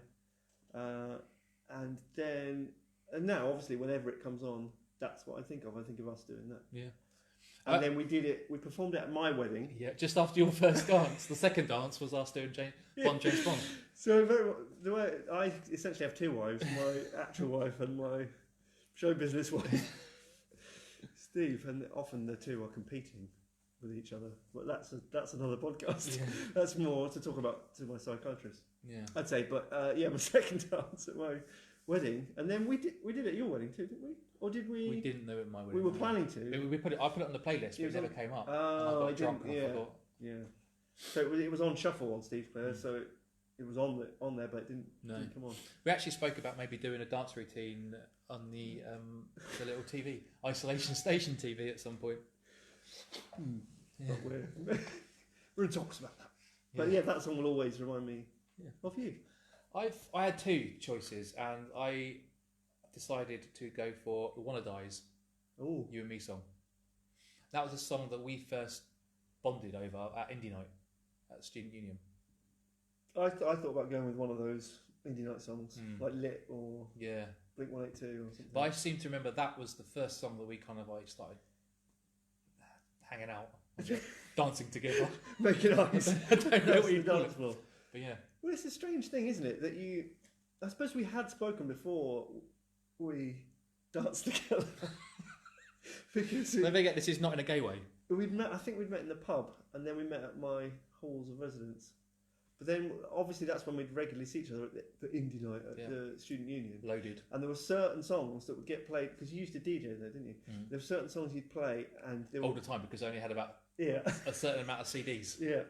And now, obviously, whenever it comes on, that's what I think of. I think of us doing that. Yeah. And then we did it. We performed it at my wedding. Yeah. Just after your first dance, the second dance was us doing James Bond. So the way I essentially have two wives: my actual wife and my show business wife, Steve. And often the two are competing with each other. But that's another podcast. Yeah. That's more to talk about to my psychiatrist. Yeah. I'd say. But my second dance at my wedding, and then we did it at your wedding too, didn't we? Or did we? We didn't know it at my wedding. We were planning to. We put it. I put it on the playlist, but it never came up. Oh, I got drunk and I forgot. Yeah. So it was on shuffle on Steve's player, so it was on there, but it didn't come on. We actually spoke about maybe doing a dance routine on the little TV, isolation station TV at some point. Yeah. But we're in talks about that. But yeah, that song will always remind me of you. I had two choices, and I decided to go for the Wanna Dies, You and Me song. That was a song that we first bonded over at Indie Night at Student Union. I thought about going with one of those Indie Night songs, like Lit or Blink 182 or something. But I seem to remember that was the first song that we kind of like started hanging out, dancing together. Making eyes. I don't know what you call dance it. floor. But yeah. Well, it's a strange thing, isn't it? That I suppose we had spoken before we danced together. Because Don't forget, this is not in a gay way. we'd met. I think we'd met in the pub, and then we met at my halls of residence. But then, obviously, that's when we'd regularly see each other at the indie night at the Student Union. Loaded. And there were certain songs that would get played because you used to DJ there, didn't you? There were certain songs you'd play, and they were all the time because I only had about a certain amount of CDs. Yeah,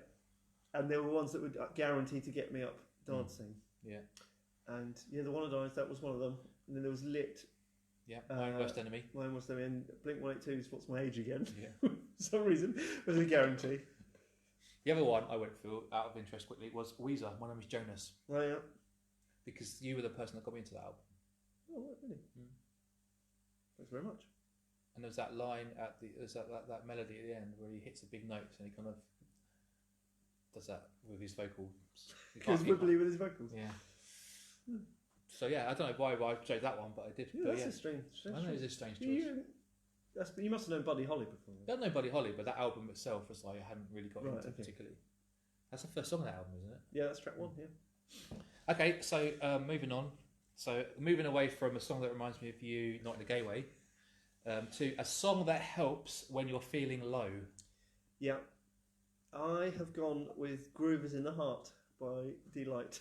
and there were ones that would guarantee to get me up dancing. Yeah. And the Wanna Dies, that was one of them. And then there was Lit. Yeah, My Own Worst Enemy. My Own Worst Enemy, and Blink 182's What's My Age Again. Yeah. For some reason, was a guarantee. The other one I went for, out of interest quickly, was Weezer, My Name is Jonas. Oh, yeah. Because you were the person that got me into that album. Oh, really? Thanks very much. And there's that line there's that melody at the end where he hits the big notes and he kind of does that with his vocals. Goes wibbly with his vocals. Yeah. So yeah, I don't know why I chose that one, but I did. Yeah, that's a strange I know it's a strange choice. You must have known Buddy Holly before. I don't know Buddy Holly, but that album itself was like I hadn't really got into particularly. That's the first song of that album, isn't it? Yeah, that's track one. Yeah. Okay, so moving on. So moving away from a song that reminds me of you, not in a gay way, to a song that helps when you're feeling low. Yeah. I have gone with Groove is in the Heart by Delight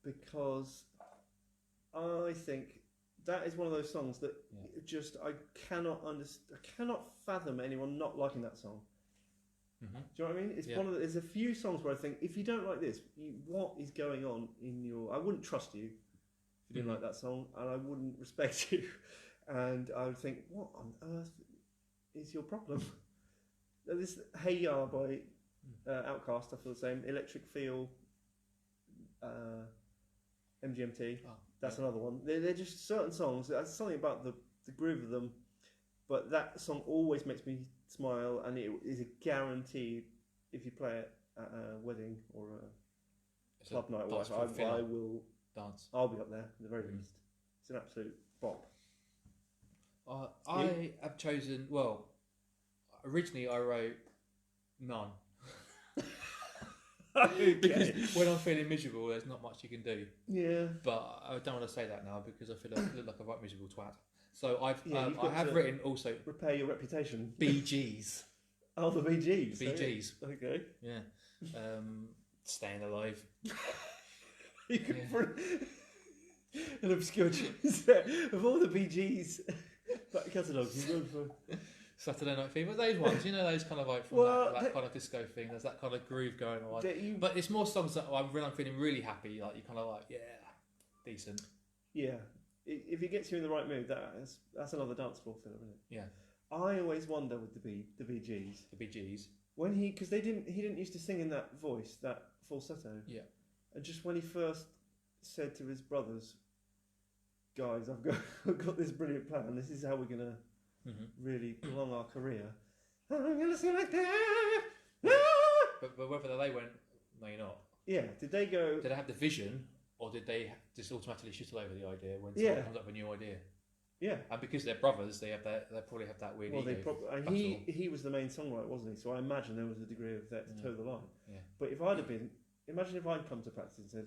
because I think that is one of those songs that just I cannot fathom anyone not liking that song. Mm-hmm. Do you know what I mean? It's one of there's a few songs where I think if you don't like this, what is going on in your? I wouldn't trust you if you didn't like that song, and I wouldn't respect you, and I would think, what on earth is your problem? This Hey Ya by Outkast, I feel the same. Electric Feel, MGMT. That's another one. They're just certain songs. There's something about the groove of them, but that song always makes me smile, and it is a guarantee if you play it at a wedding or a club night. I will dance. I'll be up there at the very least. It's an absolute bop. I have chosen. Well, originally I wrote none. Because when I'm feeling miserable, there's not much you can do. Yeah. But I don't want to say that now because I feel like I look like a right miserable twat. So I have written also repair your reputation. Bee Gees. Oh, the Bee Gees. Bee Gees. Okay. Yeah. Staying Alive. You could put an obscure choice there. Of all the Bee Gees back catalogue, you go for Saturday Night Fever. Those ones, you know, those kind of like from that kind of disco thing. There's that kind of groove going on. But it's more songs that when I'm feeling really happy, like you kind of like, yeah, decent. Yeah. If it gets you in the right mood, that's another dance floor filler, isn't it? Yeah. I always wonder with the Bee Gees. The Bee Gees. When he didn't used to sing in that voice, that falsetto. Yeah. And just when he first said to his brothers, guys, I've got this brilliant plan. This is how we're gonna really prolong our career. I'm gonna sing like that. But whether they went, no, you're not. Yeah. Did they go? Did they have the vision, or did they just automatically shuttle over the idea when someone comes up with a new idea? Yeah. And because they're brothers, they probably have that weird ego. And he was the main songwriter, wasn't he? So I imagine there was a degree of that to toe the line. Yeah. But if I'd have been, imagine if I'd come to practice and said,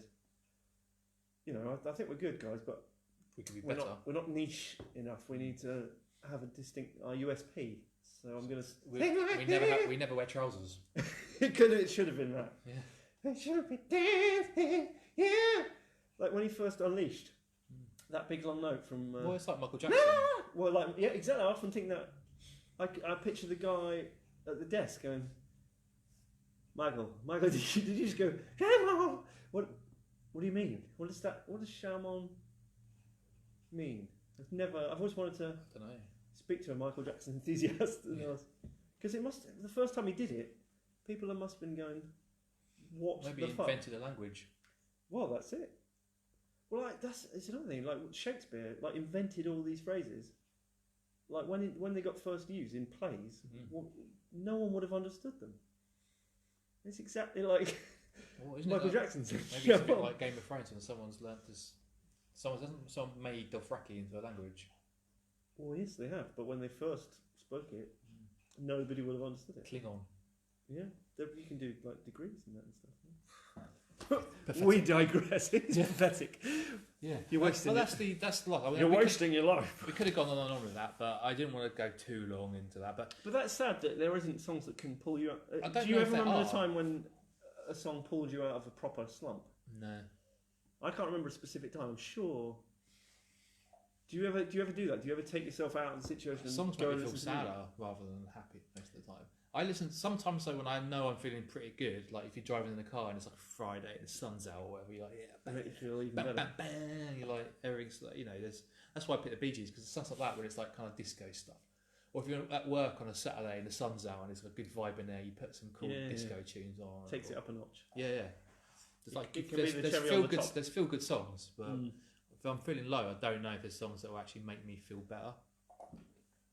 you know, I think we're good, guys, but we could be better. We're not niche enough. We need to have a distinct USP. So I'm going to. We never wear trousers. It should have been that. Yeah. It should have been dancing. Yeah. Like when he first unleashed. That big long note from. Well, it's like Michael Jackson. Well, like yeah, exactly. I often think that. I picture the guy at the desk going, Michael, did you just go? Come on. What do you mean? What does Shamon mean? I've always wanted to. I don't know. Speak to a Michael Jackson enthusiast, because it must. The first time he did it, people must have been going, "What Maybe the he fuck?" invented a language. Well, that's it. Well, it's another thing. Like Shakespeare, invented all these phrases. Like when they got first used in plays, no one would have understood them. It's exactly like Michael Jackson said. Maybe it's a bit like Game of Thrones, and someone made Dothraki into a language. Well, yes, they have. But when they first spoke it, nobody would have understood it. Klingon. Yeah, you can do degrees and that and stuff. We digress. It's pathetic. Yeah, you're wasting. Well, that's like. I mean, you're wasting your life. We could have gone on and on with that, but I didn't want to go too long into that. But that's sad that there isn't songs that can pull you out. Do you ever remember the time when a song pulled you out of a proper slump? No, I can't remember a specific time. I'm sure. Do you ever do that? Do you ever take yourself out of the situation? Songs make me feel sadder rather than happy most of the time. I listen sometimes when I know I'm feeling pretty good, like if you're driving in the car and it's like Friday and the sun's out or whatever, you're like, yeah, make you feel even bang, better. Bang, bang. You're like, everything's like, that's why I pick the Bee Gees, because it's stuff like that when it's like kind of disco stuff. Or if you're at work on a Saturday and the sun's out and it's got a good vibe in there, you put some cool disco tunes on. Takes it up a notch. Yeah. It's like, there's feel good songs, but if I'm feeling low, I don't know if there's songs that will actually make me feel better.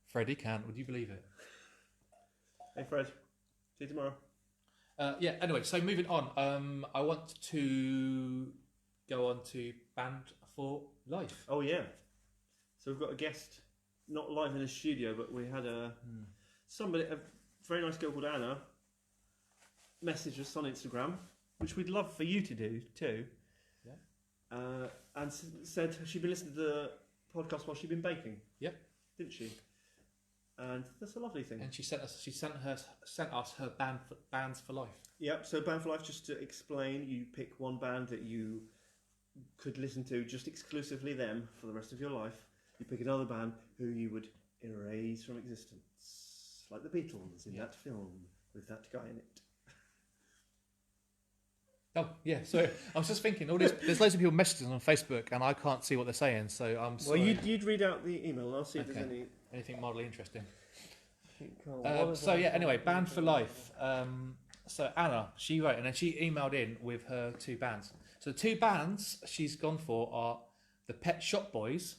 Freddie can't, would you believe it? Hey Fred, see you tomorrow. Anyway, so moving on, I want to go on to Band for Life. Oh yeah, so we've got a guest, not live in the studio, but we had a very nice girl called Anna, message us on Instagram, which we'd love for you to do too. Yeah. And said she'd been listening to the podcast while she'd been baking. Yep. Didn't she? And that's a lovely thing. And she sent us her bands for life. Yep. So Band for Life, just to explain, you pick one band that you could listen to just exclusively them for the rest of your life. You pick another band who you would erase from existence, like the Beatles in that film with that guy in it. Oh yeah, so I was just thinking, there's loads of people messaging on Facebook, and I can't see what they're saying. So I'm sorry. Well, you'd read out the email, and I'll see if there's anything mildly interesting. Anyway, Band for Life. So Anna, she wrote, and then she emailed in with her two bands. So the two bands she's gone for are the Pet Shop Boys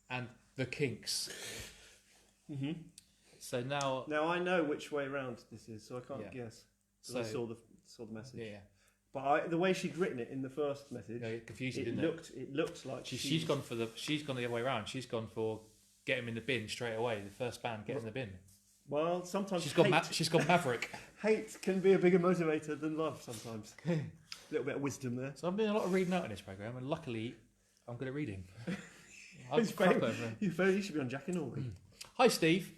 and the Kinks. Mm-hmm. So now I know which way round this is, so I can't guess. So I saw the message. Yeah. But the way she'd written it in the first message, it confused you, didn't it? It looked like she's gone the other way around. She's gone for get him in the bin straight away. The first band, get in the bin. Well, sometimes she's gone Maverick. Hate can be a bigger motivator than love sometimes. A little bit of wisdom there. So I'm doing a lot of reading out in this program, and luckily I'm good at reading. You should be on Jack and Ori. Hi, Steve.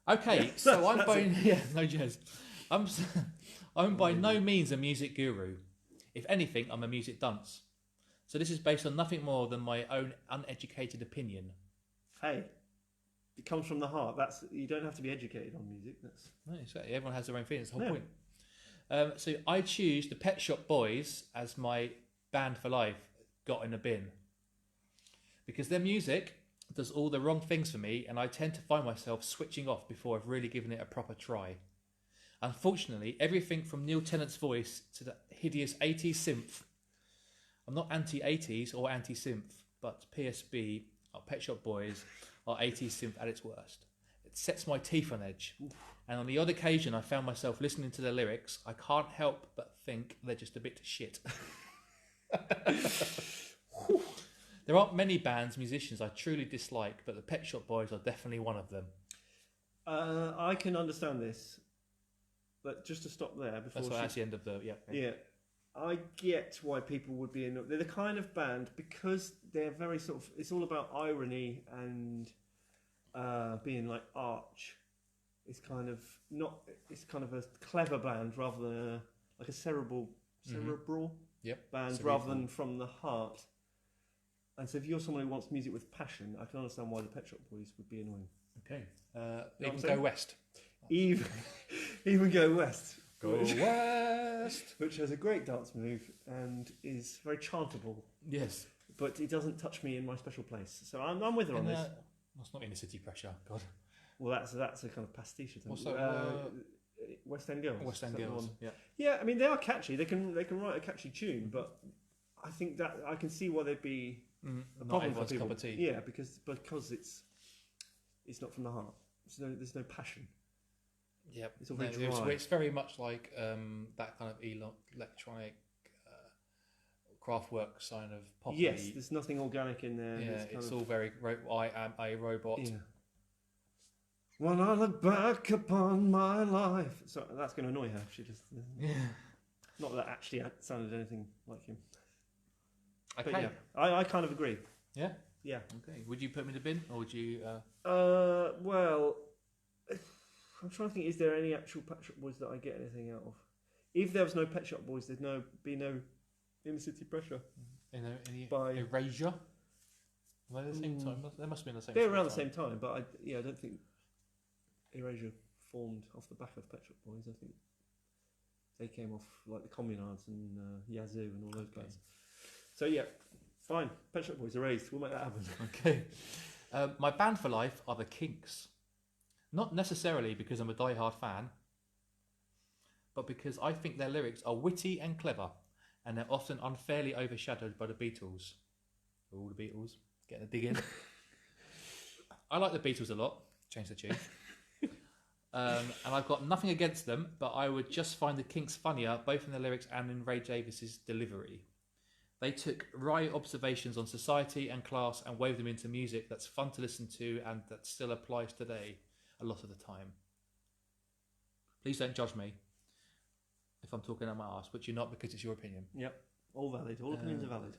Okay, so I'm buying. Yeah, no jazz. I'm I'm by no means a music guru. If anything, I'm a music dunce. So this is based on nothing more than my own uneducated opinion. Hey, it comes from the heart. You don't have to be educated on music. No, exactly. Everyone has their own feelings. The whole Yeah. point. So I choose the Pet Shop Boys as my band for life. Got in a bin because their music does all the wrong things for me, and I tend to find myself switching off before I've really given it a proper try. Unfortunately, everything from Neil Tennant's voice to the hideous 80s synth. I'm not anti-80s or anti-synth, but PSB, or Pet Shop Boys, are 80s synth at its worst. It sets my teeth on edge. And on the odd occasion I found myself listening to the lyrics, I can't help but think they're just a bit shit. There aren't many bands, musicians I truly dislike, but the Pet Shop Boys are definitely one of them. I can understand this, but just to stop there before That's the end of the yeah. I get why people would be annoyed. They're the kind of band because they're very sort of. It's all about irony and being like arch. It's kind of not. It's kind of a clever band rather than like a cerebral band rather than from the heart. And so if you're someone who wants music with passion, I can understand why the Pet Shop Boys would be annoying. Okay. Even Go West. Even Go West. Go West! Which has a great dance move and is very chantable. Yes. But it doesn't touch me in my special place. So I'm with her on this. That's not Inner City Pressure, God. Well, that's a kind of pastiche. What's that? West End Girls. West End Girls, yeah. Yeah, I mean, they are catchy. They can write a catchy tune, but I think that I can see why they'd be a problem for people. Cup of tea. Yeah, because it's not from the heart. There's no passion. Yeah, it's all very dry. It's very much like that kind of electronic Kraftwerk sign of pop. Yes, there's nothing organic in there. Yeah, it's all very. I am a robot. Yeah. When I look back upon my life, so that's going to annoy her. She just not that actually sounded anything like him. Okay, but yeah, I kind of agree. Yeah, yeah. Okay, would you put me in the bin, or would you? Well, I'm trying to think. Is there any actual Pet Shop Boys that I get anything out of? If there was no Pet Shop Boys, there'd be no Inner City Pressure. Any by Erasure? Are they the same time? They must be in the same. They're around the same time, but I don't think Erasure formed off the back of Pet Shop Boys. I think they came off like the Communards and Yazoo and all those guys. So yeah, fine. Pet Shop Boys erased. We'll make that happen. Okay. My band for life are the Kinks. Not necessarily because I'm a die-hard fan, but because I think their lyrics are witty and clever, and they're often unfairly overshadowed by the Beatles. All the Beatles. Getting a dig in. I like the Beatles a lot. Change the tune. And I've got nothing against them, but I would just find the Kinks funnier, both in the lyrics and in Ray Davies's delivery. They took right observations on society and class and wove them into music that's fun to listen to and that still applies today a lot of the time. Please don't judge me if I'm talking out my arse, but you're not, because it's your opinion. Yep, all valid. All opinions are valid.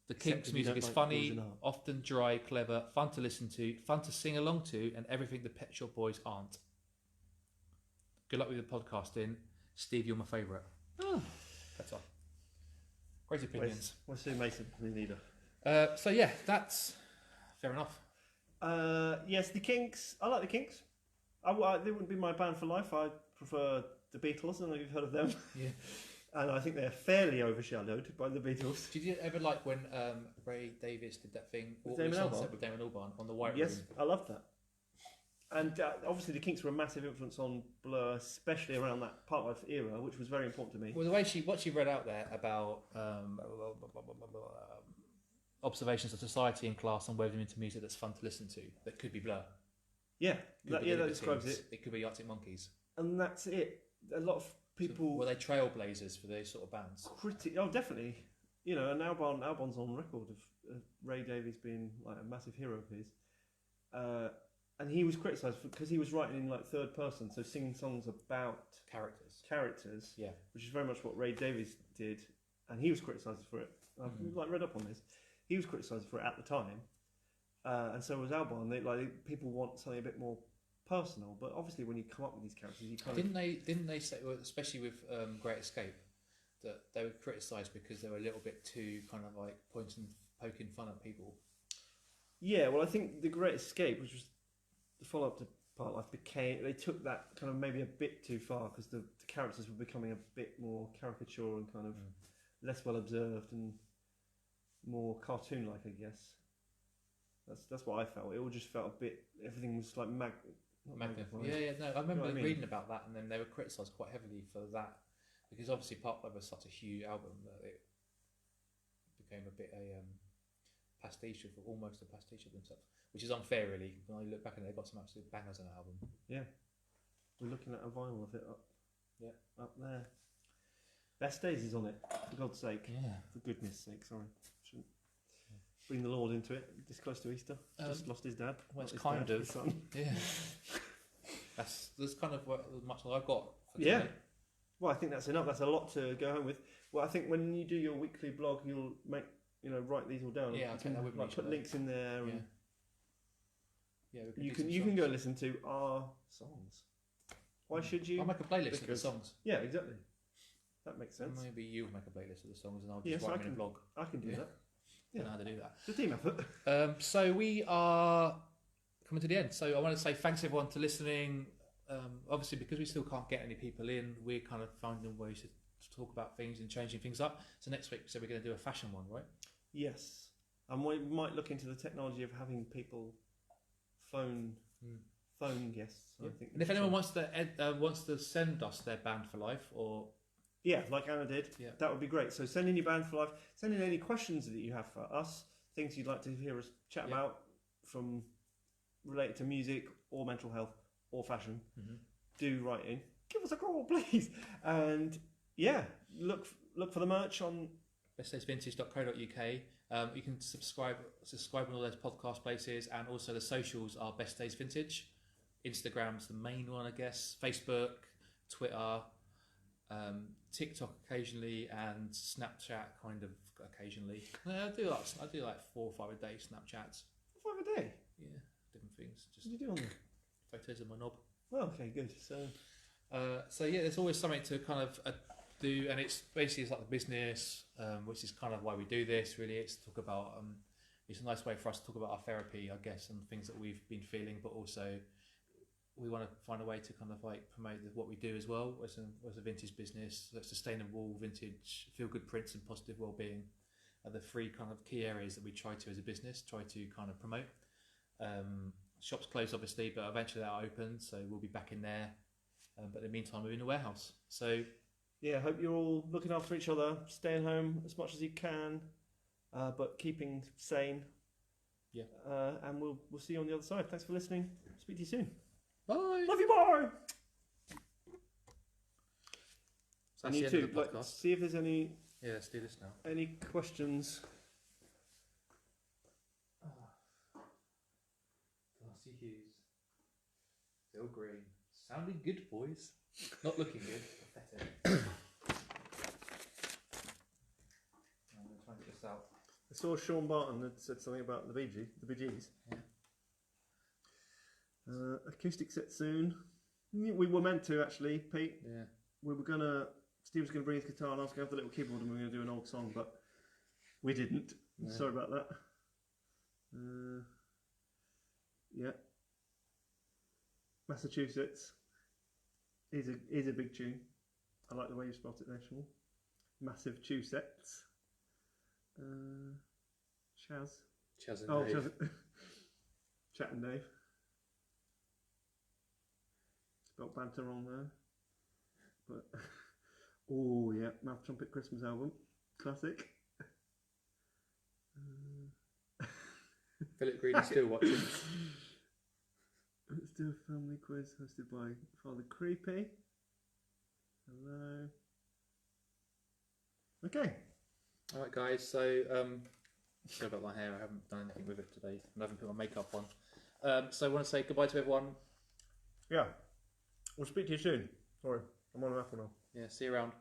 The Kinks' music is funny, often dry, clever, fun to listen to, fun to sing along to, and everything the Pet Shop Boys aren't. Good luck with the podcasting. Steve, you're my favourite. That's all. Great opinions. Where's Sue Mason, the leader? So yeah, that's fair enough. Yes, the Kinks. I like the Kinks. They wouldn't be my band for life. I prefer the Beatles. I don't know if you've heard of them. Yeah. And I think they're fairly overshadowed by the Beatles. Did you ever like when Ray Davies did that thing with Damon Albarn on the White Room? Yes, I loved that. And obviously the Kinks were a massive influence on Blur, especially around that part life era, which was very important to me. Well, the way what she read out there about observations of society and class and wove them into music that's fun to listen to, that could be Blur. Yeah, that describes it. It could be Arctic Monkeys. And that's it. A lot of people... Were they trailblazers for those sort of bands? Definitely. You know, and Albon's on record of Ray Davies being like a massive hero of his. And he was criticised because he was writing in like third person, so singing songs about characters, yeah, which is very much what Ray Davies did, and he was criticised for it. I've read up on this. He was criticised for it at the time, and so was Albon. People want something a bit more personal. But obviously, when you come up with these characters, you kind Didn't they say, well, especially with Great Escape, that they were criticised because they were a little bit too kind of like poking fun at people. Yeah, well, I think the Great Escape, which was the follow-up to Part Life, they took that kind of maybe a bit too far because the characters were becoming a bit more caricature and kind of less well observed and more cartoon-like, I guess. That's what I felt. It all just felt a bit. Everything was like magnified. Yeah. No, I remember You know what I mean? reading about that, and then they were criticised quite heavily for that because obviously Part Life was such a huge album that it became a bit almost a pastiche of themselves, which is unfair, really. When I look back and they've got some absolute bangers on the album. Yeah, we're looking at a vinyl of it up. Yeah, up there. Best Days is on it. For God's sake. Yeah. For goodness' sake. Sorry. Shouldn't bring the Lord into it. This close to Easter. Just lost his dad. Well, it's his kind dad, of. his son. Yeah. That's kind of as much as I've got. For Yeah. today. Well, I think that's enough. That's a lot to go home with. Well, I think when you do your weekly blog, you'll write these all down. Yeah, I'll take that with me. Put links in there. And Yeah. you can go listen to our songs. Why should you? I'll make a playlist of the songs. Yeah, exactly. That makes sense. Maybe you'll make a playlist of the songs, and I'll just write them in a blog. I can do that. I don't know how to do that. It's a team effort. So we are coming to the end. So I want to say thanks everyone to listening. Obviously, because we still can't get any people in, we're kind of finding ways to talk about things and changing things up. So next week, we're going to do a fashion one, right? Yes, and we might look into the technology of having people phone guests. Yeah. I think. And if anyone wants to send us their band for life, or like Anna did, that would be great. So send in your band for life. Send in any questions that you have for us, things you'd like to hear us chat about, from related to music or mental health or fashion. Do write in. Give us a call, please. And look for the merch on bestdaysvintage.co.uk. You can subscribe on all those podcast places, and also the socials are Best Days Vintage. Instagram's the main one, I guess. Facebook, Twitter, TikTok occasionally, and Snapchat kind of occasionally. I do like 4 or 5 a day Snapchats. 5 a day. Yeah, different things. Just What do you do on there? photos of my knob. Well, okay, good. So there's always something to kind of do, and it's basically like the business, which is kind of why we do this. Really, it's to talk about. It's a nice way for us to talk about our therapy, I guess, and things that we've been feeling, but also we want to find a way to kind of like promote what we do as well as a vintage business. So sustainable vintage, feel good prints, and positive well-being are the 3 kind of key areas that we try to, as a business, try to kind of promote. Shops closed obviously, but eventually that opened, so we'll be back in there. But in the meantime, we're in the warehouse. So I hope you're all looking after each other, staying home as much as you can, but keeping sane. Yeah. And we'll see you on the other side. Thanks for listening. Speak to you soon. bye. Love you, bye. So And that's you the end too. of the podcast. See if there's any Let's do this now. any questions. Darcy Hughes. Still green. Sounding good, boys. Not looking good. Pathetic. I'm going to try and get this out. I saw Sean Barton had said something about the Bee Gees. Yeah. Acoustic set soon. We were meant to, actually, Pete. Yeah. We were gonna. Steve was gonna bring his guitar and I was gonna have the little keyboard and we were gonna do an old song, but we didn't. No. Sorry about that. Massachusetts is a big tune. I like the way you spelt it there, Sean. Massive Chusets. Chaz and Oh, Dave. Chat and Dave. Spelt banter wrong there. But Mouth Trumpet Christmas album. Classic. Philip Green is still watching. Let's do a family quiz hosted by Father Creepy. Hello. Okay. Alright guys, so sorry about my hair, I haven't done anything with it today. I haven't put my makeup on. So I want to say goodbye to everyone. Yeah. We'll speak to you soon. Sorry, I'm on an apple now. Yeah, see you around.